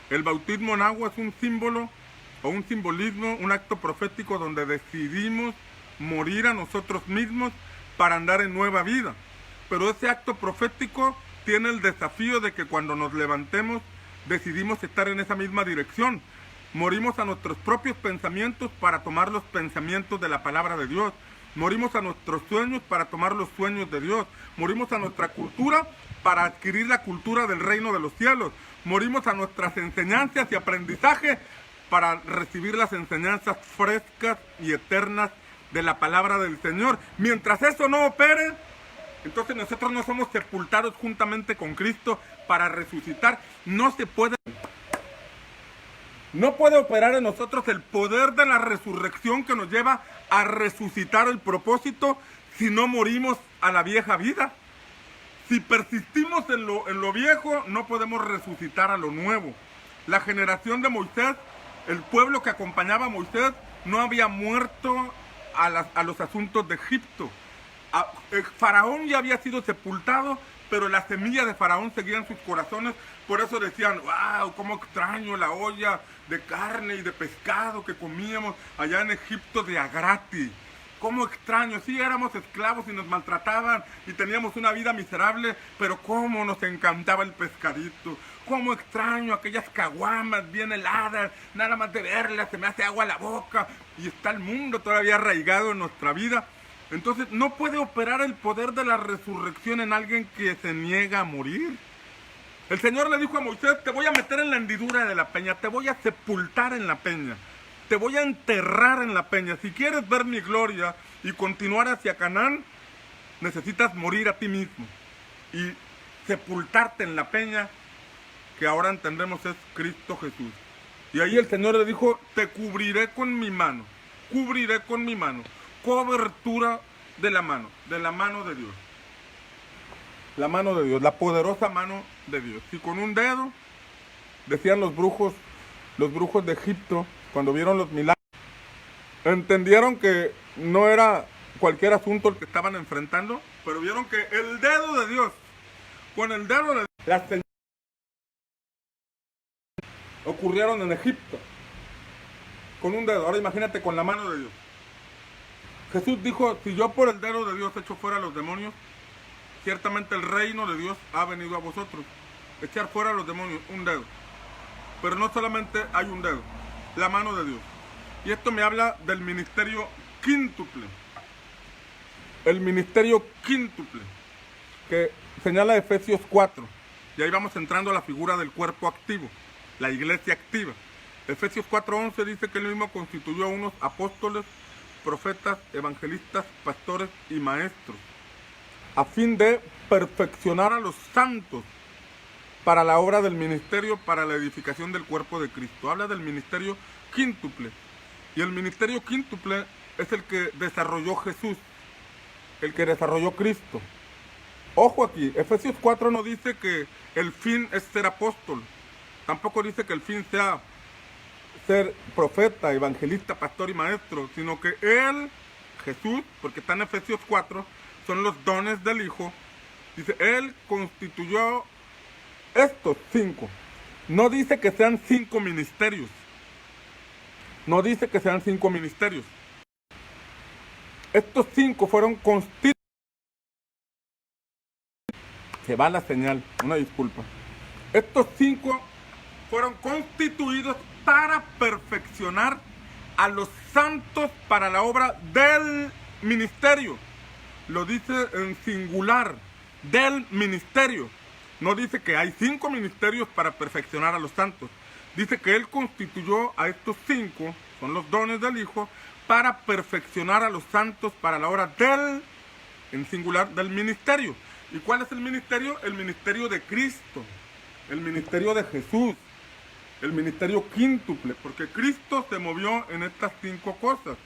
El bautismo en agua es un símbolo o un simbolismo, un acto profético donde decidimos morir a nosotros mismos para andar en nueva vida. Pero ese acto profético tiene el desafío de que cuando nos levantemos decidimos estar en esa misma dirección. Morimos a nuestros propios pensamientos para tomar los pensamientos de la palabra de Dios. Morimos a nuestros sueños para tomar los sueños de Dios. Morimos a nuestra cultura para adquirir la cultura del reino de los cielos. Morimos a nuestras enseñanzas y aprendizaje para recibir las enseñanzas frescas y eternas de la palabra del Señor. Mientras eso no opere, entonces nosotros no somos sepultados juntamente con Cristo para resucitar. No puede operar en nosotros el poder de la resurrección que nos lleva a resucitar el propósito si no morimos a la vieja vida. Si persistimos en lo viejo, no podemos resucitar a lo nuevo. La generación de Moisés, el pueblo que acompañaba a Moisés, no había muerto a los asuntos de Egipto. El faraón ya había sido sepultado, pero la semilla de faraón seguía en sus corazones. Por eso decían, wow, cómo extraño la olla de carne y de pescado que comíamos allá en Egipto de a gratis. cómo extraño, sí éramos esclavos y nos maltrataban y teníamos una vida miserable, pero cómo nos encantaba el pescadito, cómo extraño aquellas caguamas bien heladas, nada más de verlas se me hace agua a la boca y está el mundo todavía arraigado en nuestra vida. Entonces no puede operar el poder de la resurrección en alguien que se niega a morir. El Señor le dijo a Moisés, te voy a meter en la hendidura de la peña, te voy a sepultar en la peña, te voy a enterrar en la peña. Si quieres ver mi gloria y continuar hacia Canaán, necesitas morir a ti mismo y sepultarte en la peña, que ahora entendemos es Cristo Jesús. Y ahí el Señor le dijo, te cubriré con mi mano, cobertura de la mano de Dios. La mano de Dios, la poderosa mano de Dios. Y con un dedo, decían los brujos de Egipto, cuando vieron los milagros, entendieron que no era cualquier asunto el que estaban enfrentando, pero vieron que el dedo de Dios, con el dedo de Dios, las señales ocurrieron en Egipto, con un dedo. Ahora imagínate con la mano de Dios. Jesús dijo, si yo por el dedo de Dios echo fuera a los demonios, ciertamente el reino de Dios ha venido a vosotros. Echar fuera a los demonios, un dedo. Pero no solamente hay un dedo, la mano de Dios. Y esto me habla del ministerio quíntuple. El ministerio quíntuple, que señala Efesios 4. Y ahí vamos entrando a la figura del cuerpo activo, la iglesia activa. Efesios 4:11 dice que él mismo constituyó a unos apóstoles, profetas, evangelistas, pastores y maestros, a fin de perfeccionar a los santos para la obra del ministerio, para la edificación del cuerpo de Cristo. Habla del ministerio quíntuple. Y el ministerio quíntuple es el que desarrolló Jesús, el que desarrolló Cristo. Ojo aquí, Efesios 4 no dice que el fin es ser apóstol. Tampoco dice que el fin sea ser profeta, evangelista, pastor y maestro, sino que él, Jesús, porque está en Efesios 4, son los dones del Hijo. Dice, él constituyó estos 5. No dice que sean 5 ministerios. No dice que sean 5 ministerios. Estos 5 fueron constituidos. Se va la señal, una disculpa. Estos 5 fueron constituidos para perfeccionar a los santos para la obra del ministerio. Lo dice en singular, del ministerio. No dice que hay 5 ministerios para perfeccionar a los santos. Dice que él constituyó a estos 5, son los dones del Hijo, para perfeccionar a los santos para la obra del, en singular, del ministerio. ¿Y cuál es el ministerio? El ministerio de Cristo, el ministerio de Jesús, el ministerio quíntuple, porque Cristo se movió en estas 5 cosas.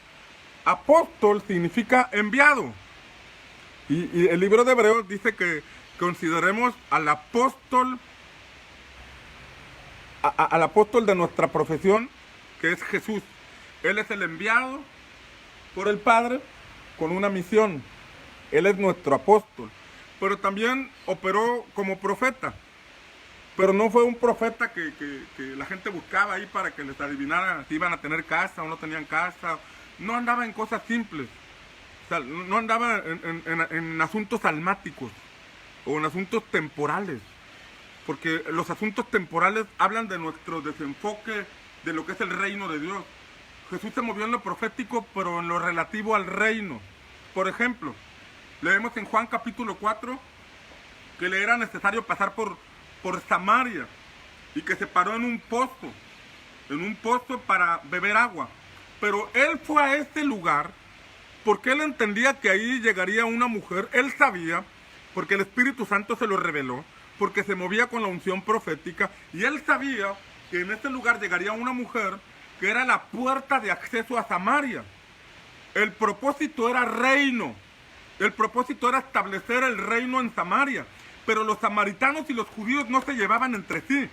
Apóstol significa enviado. Y el libro de Hebreos dice que consideremos al apóstol, al apóstol de nuestra profesión, que es Jesús. Él es el enviado por el Padre con una misión. Él es nuestro apóstol. Pero también operó como profeta. Pero no fue un profeta que la gente buscaba ahí para que les adivinara si iban a tener casa o no tenían casa. No andaba en cosas simples. O sea, no andaba en asuntos almáticos o en asuntos temporales. Porque los asuntos temporales hablan de nuestro desenfoque de lo que es el reino de Dios. Jesús se movió en lo profético, pero en lo relativo al reino. Por ejemplo, leemos en Juan capítulo 4 que le era necesario pasar por Samaria y que se paró en un pozo para beber agua. Pero él fue a este lugar porque él entendía que ahí llegaría una mujer. Él sabía, porque el Espíritu Santo se lo reveló, porque se movía con la unción profética, y él sabía que en este lugar llegaría una mujer que era la puerta de acceso a Samaria. El propósito era reino. El propósito era establecer el reino en Samaria. Pero los samaritanos y los judíos no se llevaban entre sí.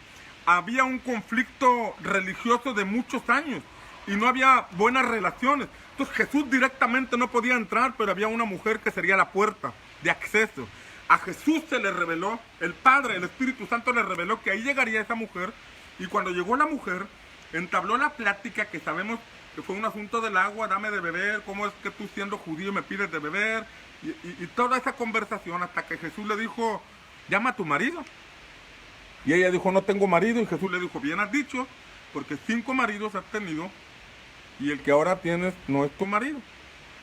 Había un conflicto religioso de muchos años y no había buenas relaciones. Entonces Jesús directamente no podía entrar, pero había una mujer que sería la puerta de acceso. A Jesús se le reveló, el Padre, el Espíritu Santo le reveló que ahí llegaría esa mujer. Y cuando llegó la mujer, entabló la plática que sabemos que fue un asunto del agua, dame de beber, cómo es que tú siendo judío me pides de beber, y toda esa conversación hasta que Jesús le dijo, llama a tu marido. Y ella dijo, no tengo marido, y Jesús le dijo, bien has dicho, porque 5 maridos has tenido, y el que ahora tienes no es tu marido.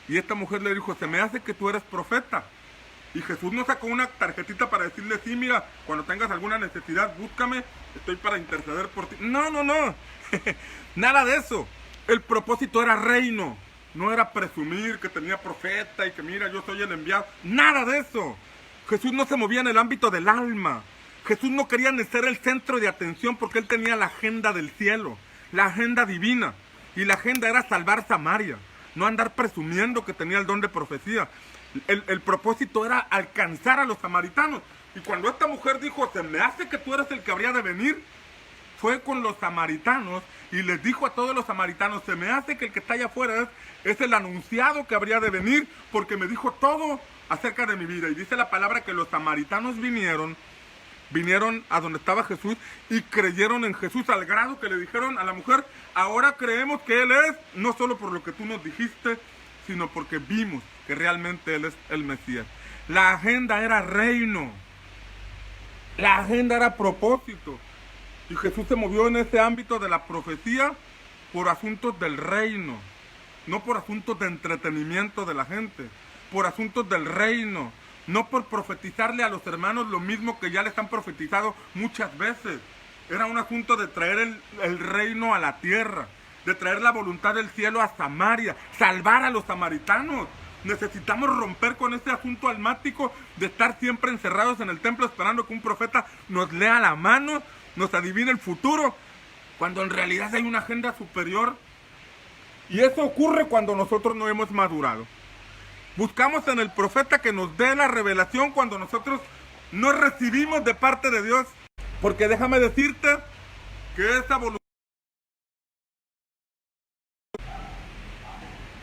Y esta mujer le dijo, se me hace que tú eres profeta. Y Jesús no sacó una tarjetita para decirle, sí, mira, cuando tengas alguna necesidad, búscame, estoy para interceder por ti. No, no, no, nada de eso. El propósito era reino, no era presumir que tenía profeta y que mira, yo soy el enviado. Nada de eso. Jesús no se movía en el ámbito del alma. Jesús no quería ni ser el centro de atención porque él tenía la agenda del cielo, la agenda divina. Y la agenda era salvar Samaria, no andar presumiendo que tenía el don de profecía. El propósito era alcanzar a los samaritanos. Y cuando esta mujer dijo, se me hace que tú eres el que habría de venir, fue con los samaritanos y les dijo a todos los samaritanos, se me hace que el que está allá afuera es el anunciado que habría de venir, porque me dijo todo acerca de mi vida. Y dice la palabra que los samaritanos vinieron a donde estaba Jesús y creyeron en Jesús al grado que le dijeron a la mujer, ahora creemos que Él es, no solo por lo que tú nos dijiste, sino porque vimos que realmente Él es el Mesías. La agenda era reino, la agenda era propósito, y Jesús se movió en ese ámbito de la profecía por asuntos del reino, no por asuntos de entretenimiento de la gente, por asuntos del reino, no por profetizarle a los hermanos lo mismo que ya les han profetizado muchas veces. Era un asunto de traer el reino a la tierra, de traer la voluntad del cielo a Samaria, salvar a los samaritanos. Necesitamos romper con este asunto almático de estar siempre encerrados en el templo esperando que un profeta nos lea la mano, nos adivine el futuro, cuando en realidad hay una agenda superior. Y eso ocurre cuando nosotros no hemos madurado. Buscamos en el profeta que nos dé la revelación cuando nosotros no recibimos de parte de Dios. Porque déjame decirte que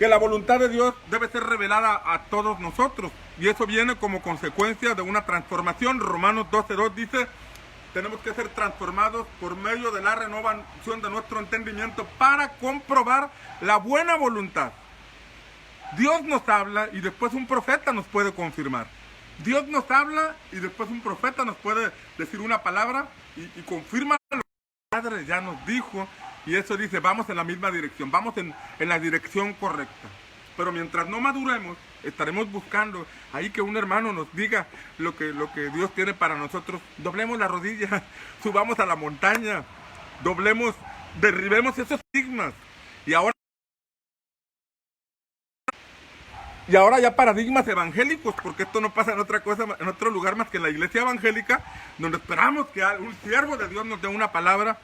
la voluntad de Dios debe ser revelada a todos nosotros. Y eso viene como consecuencia de una transformación. Romanos 12:2 dice, tenemos que ser transformados por medio de la renovación de nuestro entendimiento para comprobar la buena voluntad. Dios nos habla y después un profeta nos puede confirmar. Dios nos habla y después un profeta nos puede decir una palabra y confirma lo que el Padre ya nos dijo. Y eso dice, vamos en la misma dirección, vamos en la dirección correcta. Pero mientras no maduremos, estaremos buscando ahí que un hermano nos diga lo que Dios tiene para nosotros. Doblemos la rodilla, subamos a la montaña, derribemos esos estigmas. Y ahora ya paradigmas evangélicos, porque esto no pasa en otro lugar más que en la iglesia evangélica, donde esperamos que un siervo de Dios nos dé una palabra,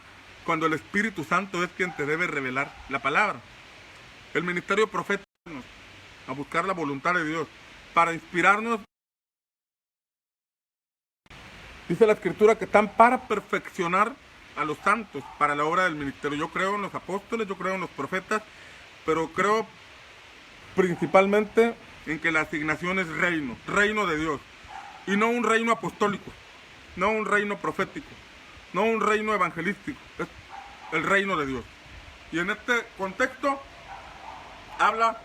cuando el Espíritu Santo es quien te debe revelar la palabra. El ministerio profético a buscar la voluntad de Dios, para inspirarnos. Dice la Escritura que están para perfeccionar a los santos, para la obra del ministerio. Yo creo en los apóstoles, yo creo en los profetas, pero creo principalmente en que la asignación es reino de Dios, y no un reino apostólico, no un reino profético, no un reino evangelístico, es el reino de Dios. Y en este contexto habla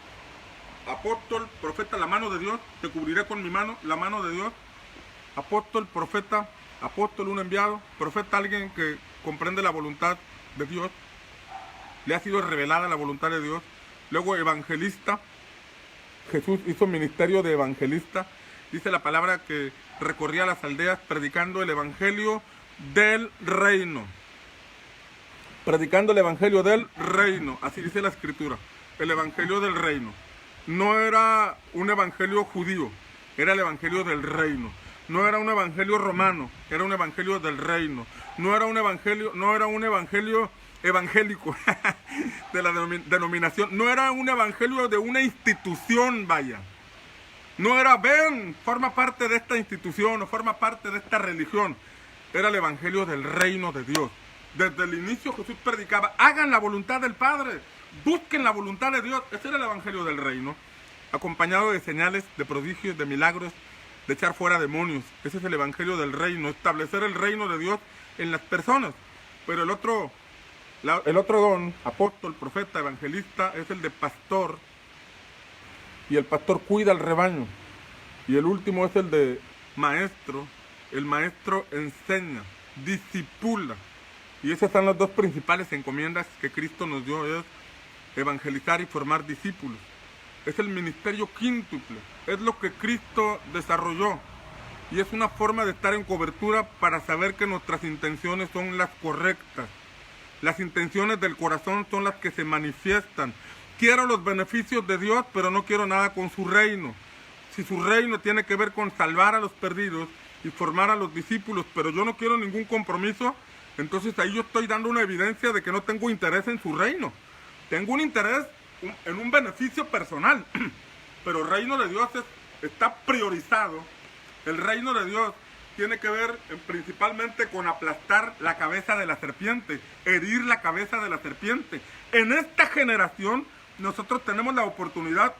apóstol, profeta, la mano de Dios, te cubriré con mi mano, la mano de Dios, apóstol, profeta, apóstol, un enviado, profeta, alguien que comprende la voluntad de Dios, le ha sido revelada la voluntad de Dios. Luego evangelista, Jesús hizo ministerio de evangelista, dice la palabra que recorría las aldeas predicando el evangelio del reino. Predicando el evangelio del reino, así dice la Escritura, el evangelio del reino. No era un evangelio judío, era el evangelio del reino. No era un evangelio romano, era un evangelio del reino. No era un evangelio evangélico de la denominación. No era un evangelio de una institución, vaya. No era, ven, forma parte de esta institución o forma parte de esta religión. Era el evangelio del reino de Dios. Desde el inicio Jesús predicaba, hagan la voluntad del Padre, busquen la voluntad de Dios. Ese era el evangelio del reino, acompañado de señales, de prodigios, de milagros, de echar fuera demonios. Ese es el evangelio del reino, establecer el reino de Dios en las personas. Pero El otro don, apóstol, profeta, evangelista, es el de pastor. Y el pastor cuida el rebaño. Y el último es el de maestro. El maestro enseña, discipula. Y esas son las dos principales encomiendas que Cristo nos dio, es evangelizar y formar discípulos. Es el ministerio quíntuple, es lo que Cristo desarrolló. Y es una forma de estar en cobertura para saber que nuestras intenciones son las correctas. Las intenciones del corazón son las que se manifiestan. Quiero los beneficios de Dios, pero no quiero nada con su reino. Si su reino tiene que ver con salvar a los perdidos y formar a los discípulos, pero yo no quiero ningún compromiso, entonces ahí yo estoy dando una evidencia de que no tengo interés en su reino. Tengo un interés en un beneficio personal, pero el reino de Dios está priorizado. El reino de Dios tiene que ver principalmente con aplastar la cabeza de la serpiente, herir la cabeza de la serpiente. En esta generación nosotros tenemos la oportunidad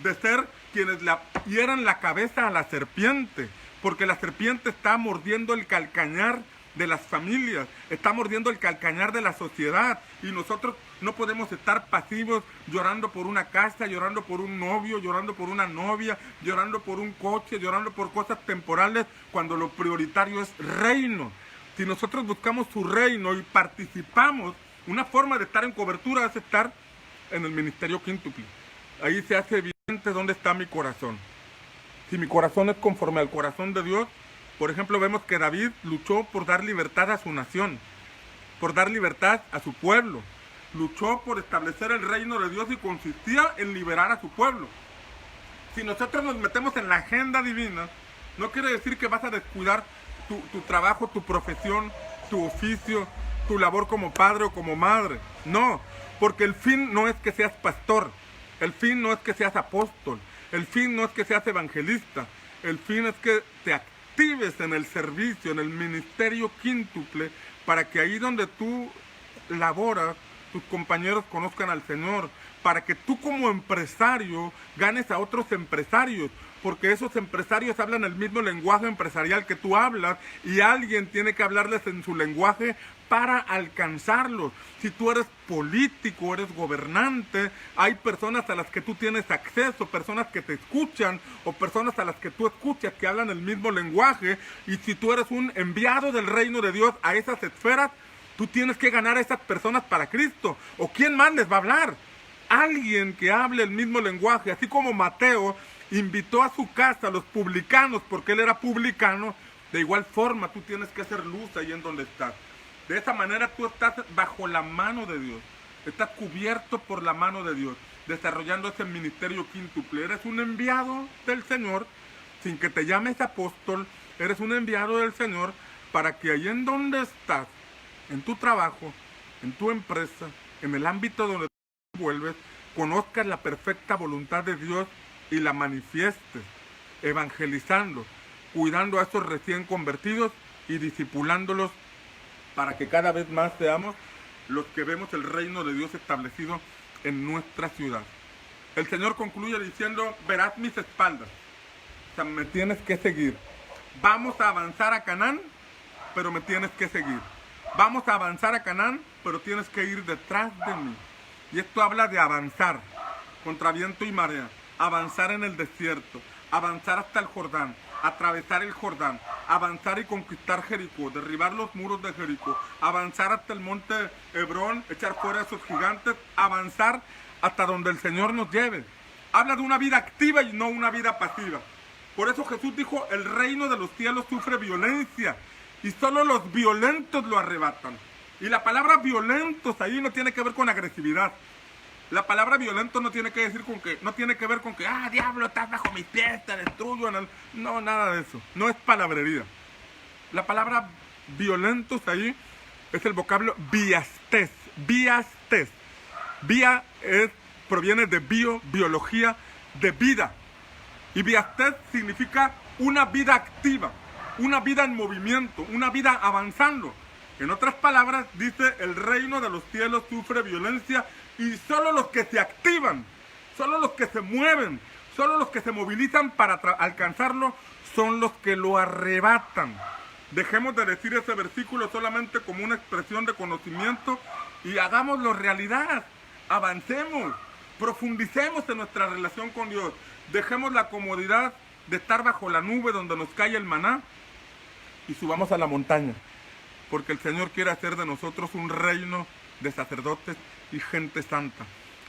de ser quienes le hieran la cabeza a la serpiente, porque la serpiente está mordiendo el calcañar de las familias, está mordiendo el calcañar de la sociedad, y nosotros no podemos estar pasivos llorando por una casa, llorando por un novio, llorando por una novia, llorando por un coche, llorando por cosas temporales, cuando lo prioritario es reino. Si nosotros buscamos su reino y participamos, una forma de estar en cobertura es estar en el ministerio quíntuple. Ahí se hace evidente dónde está mi corazón. Si mi corazón es conforme al corazón de Dios, por ejemplo, vemos que David luchó por dar libertad a su nación, por dar libertad a su pueblo. Luchó por establecer el reino de Dios y consistía en liberar a su pueblo. Si nosotros nos metemos en la agenda divina, no quiere decir que vas a descuidar tu trabajo, tu profesión, tu oficio, tu labor como padre o como madre. No, porque el fin no es que seas pastor, el fin no es que seas apóstol, el fin no es que seas evangelista, el fin es que te actives en el servicio, en el ministerio quíntuple, para que ahí donde tú laboras, tus compañeros conozcan al Señor, para que tú como empresario ganes a otros empresarios, porque esos empresarios hablan el mismo lenguaje empresarial que tú hablas, y alguien tiene que hablarles en su lenguaje para alcanzarlos. Si tú eres político, eres gobernante, hay personas a las que tú tienes acceso, personas que te escuchan, o personas a las que tú escuchas que hablan el mismo lenguaje, y si tú eres un enviado del reino de Dios a esas esferas, tú tienes que ganar a esas personas para Cristo. ¿O quién más les va a hablar? Alguien que hable el mismo lenguaje, así como Mateo invitó a su casa a los publicanos porque él era publicano. De igual forma tú tienes que hacer luz ahí en donde estás. De esa manera tú estás bajo la mano de Dios, estás cubierto por la mano de Dios, desarrollando ese ministerio quíntuple. Eres un enviado del Señor, sin que te llames apóstol, eres un enviado del Señor para que ahí en donde estás, en tu trabajo, en tu empresa, en el ámbito donde te vuelves, conozcas la perfecta voluntad de Dios y la manifiestes, evangelizando, cuidando a estos recién convertidos y discipulándolos para que cada vez más seamos los que vemos el reino de Dios establecido en nuestra ciudad. El Señor concluye diciendo, verás mis espaldas, o sea, me tienes que seguir. Vamos a avanzar a Canaán, pero me tienes que seguir. Vamos a avanzar a Canaán, pero tienes que ir detrás de mí. Y esto habla de avanzar contra viento y marea, avanzar en el desierto, avanzar hasta el Jordán, atravesar el Jordán, avanzar y conquistar Jericó, derribar los muros de Jericó, avanzar hasta el monte Hebrón, echar fuera a esos gigantes, avanzar hasta donde el Señor nos lleve. Habla de una vida activa y no una vida pasiva. Por eso Jesús dijo, el reino de los cielos sufre violencia y solo los violentos lo arrebatan. Y la palabra violentos ahí no tiene que ver con agresividad. La palabra violento no tiene que ver con que, diablo, estás bajo mis pies, te destruyo. No, nada de eso. No es palabrería. La palabra violentos ahí es el vocablo biastés. Biastés. Vía proviene de biología, de vida. Y biastés significa una vida activa, una vida en movimiento, una vida avanzando. En otras palabras, dice, el reino de los cielos sufre violencia y solo los que se activan, solo los que se mueven, solo los que se movilizan para alcanzarlo son los que lo arrebatan. Dejemos de decir ese versículo solamente como una expresión de conocimiento y hagámoslo realidad. Avancemos, profundicemos en nuestra relación con Dios. Dejemos la comodidad de estar bajo la nube donde nos cae el maná y subamos a la montaña, porque el Señor quiere hacer de nosotros un reino de sacerdotes y gente santa.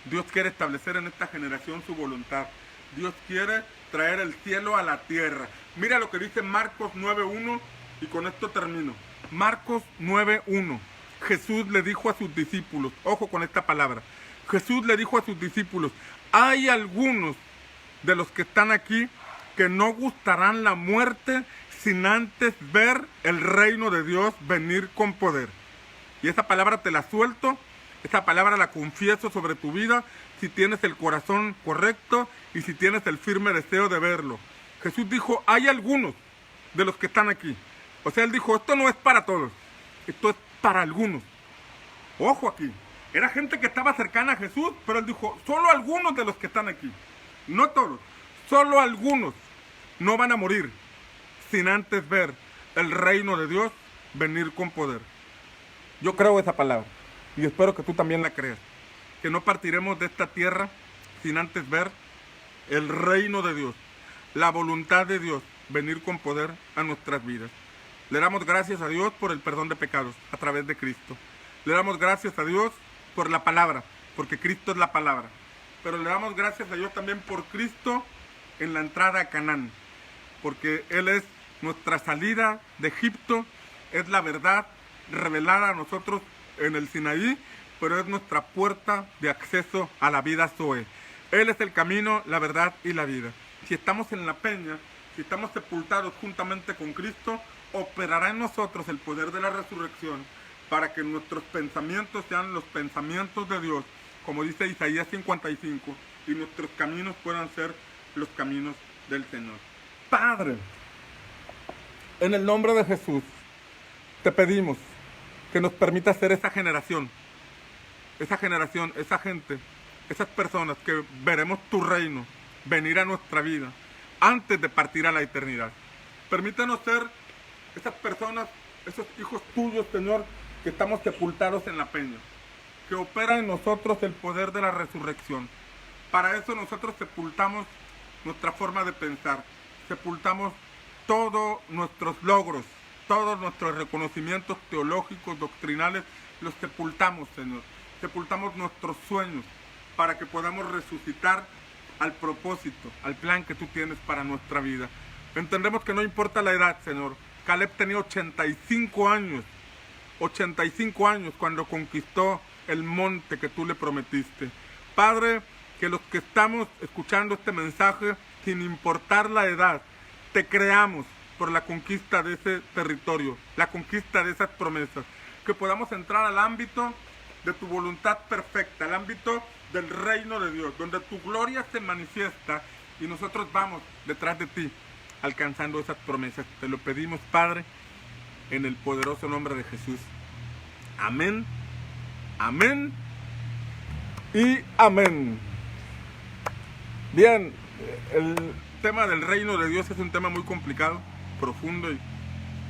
Dios quiere establecer en esta generación su voluntad. Dios quiere traer el cielo a la tierra. Mira lo que dice Marcos 9:1 y con esto termino. Marcos 9:1. Jesús le dijo a sus discípulos, ojo con esta palabra, Jesús le dijo a sus discípulos, hay algunos de los que están aquí que no gustarán la muerte sin antes ver el reino de Dios venir con poder. Y esa palabra te la suelto, esa palabra la confieso sobre tu vida, si tienes el corazón correcto y si tienes el firme deseo de verlo. Jesús dijo, hay algunos de los que están aquí. O sea, Él dijo, esto no es para todos, esto es para algunos. Ojo aquí, era gente que estaba cercana a Jesús, pero Él dijo, solo algunos de los que están aquí, no todos, solo algunos no van a morir sin antes ver el reino de Dios venir con poder. Yo creo esa palabra y espero que tú también la creas, que no partiremos de esta tierra sin antes ver el reino de Dios, la voluntad de Dios venir con poder a nuestras vidas. Le damos gracias a Dios por el perdón de pecados a través de Cristo. Le damos gracias a Dios por la palabra, porque Cristo es la palabra. Pero le damos gracias a Dios también por Cristo en la entrada a Canaán, porque Él es nuestra salida de Egipto, es la verdad revelada a nosotros en el Sinaí, pero es nuestra puerta de acceso a la vida Zoe. Él es el camino, la verdad y la vida. Si estamos en la peña, si estamos sepultados juntamente con Cristo, operará en nosotros el poder de la resurrección para que nuestros pensamientos sean los pensamientos de Dios, como dice Isaías 55, y nuestros caminos puedan ser los caminos del Señor. Padre, en el nombre de Jesús, te pedimos que nos permita ser esa generación, esa gente, esas personas que veremos tu reino venir a nuestra vida antes de partir a la eternidad. Permítanos ser esas personas, esos hijos tuyos, Señor, que estamos sepultados en la peña, que opera en nosotros el poder de la resurrección. Para eso nosotros sepultamos nuestra forma de pensar, sepultamos todos nuestros logros, todos nuestros reconocimientos teológicos, doctrinales, los sepultamos, Señor. Sepultamos nuestros sueños para que podamos resucitar al propósito, al plan que tú tienes para nuestra vida. Entendemos que no importa la edad, Señor. Caleb tenía 85 años cuando conquistó el monte que tú le prometiste. Padre, que los que estamos escuchando este mensaje, sin importar la edad, te creamos por la conquista de ese territorio, la conquista de esas promesas, que podamos entrar al ámbito de tu voluntad perfecta, al ámbito del reino de Dios, donde tu gloria se manifiesta y nosotros vamos detrás de ti, alcanzando esas promesas. Te lo pedimos, Padre, en el poderoso nombre de Jesús. Amén, amén y amén. Bien, el tema del reino de Dios es un tema muy complicado, profundo y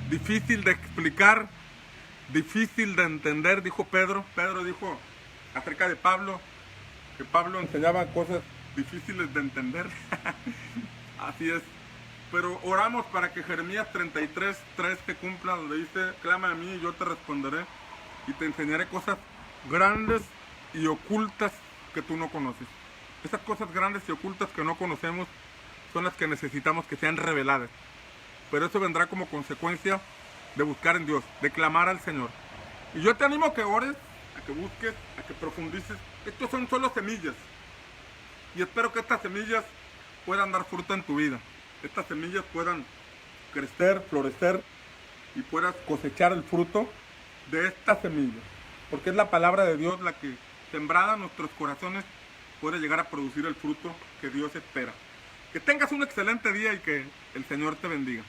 difícil de explicar, difícil de entender, dijo Pedro. Pedro dijo acerca de Pablo, que Pablo enseñaba cosas difíciles de entender. Así es. Pero oramos para que Jeremías 33:3 se cumpla, donde dice, clama a mí y yo te responderé y te enseñaré cosas grandes y ocultas que tú no conoces. Esas cosas grandes y ocultas que no conocemos son las que necesitamos que sean reveladas. Pero eso vendrá como consecuencia de buscar en Dios, de clamar al Señor. Y yo te animo a que ores, a que busques, a que profundices. Estos son solo semillas. Y espero que estas semillas puedan dar fruto en tu vida. Estas semillas puedan crecer, florecer y puedas cosechar el fruto de estas semillas. Porque es la palabra de Dios la que, sembrada en nuestros corazones, puede llegar a producir el fruto que Dios espera. Que tengas un excelente día y que el Señor te bendiga.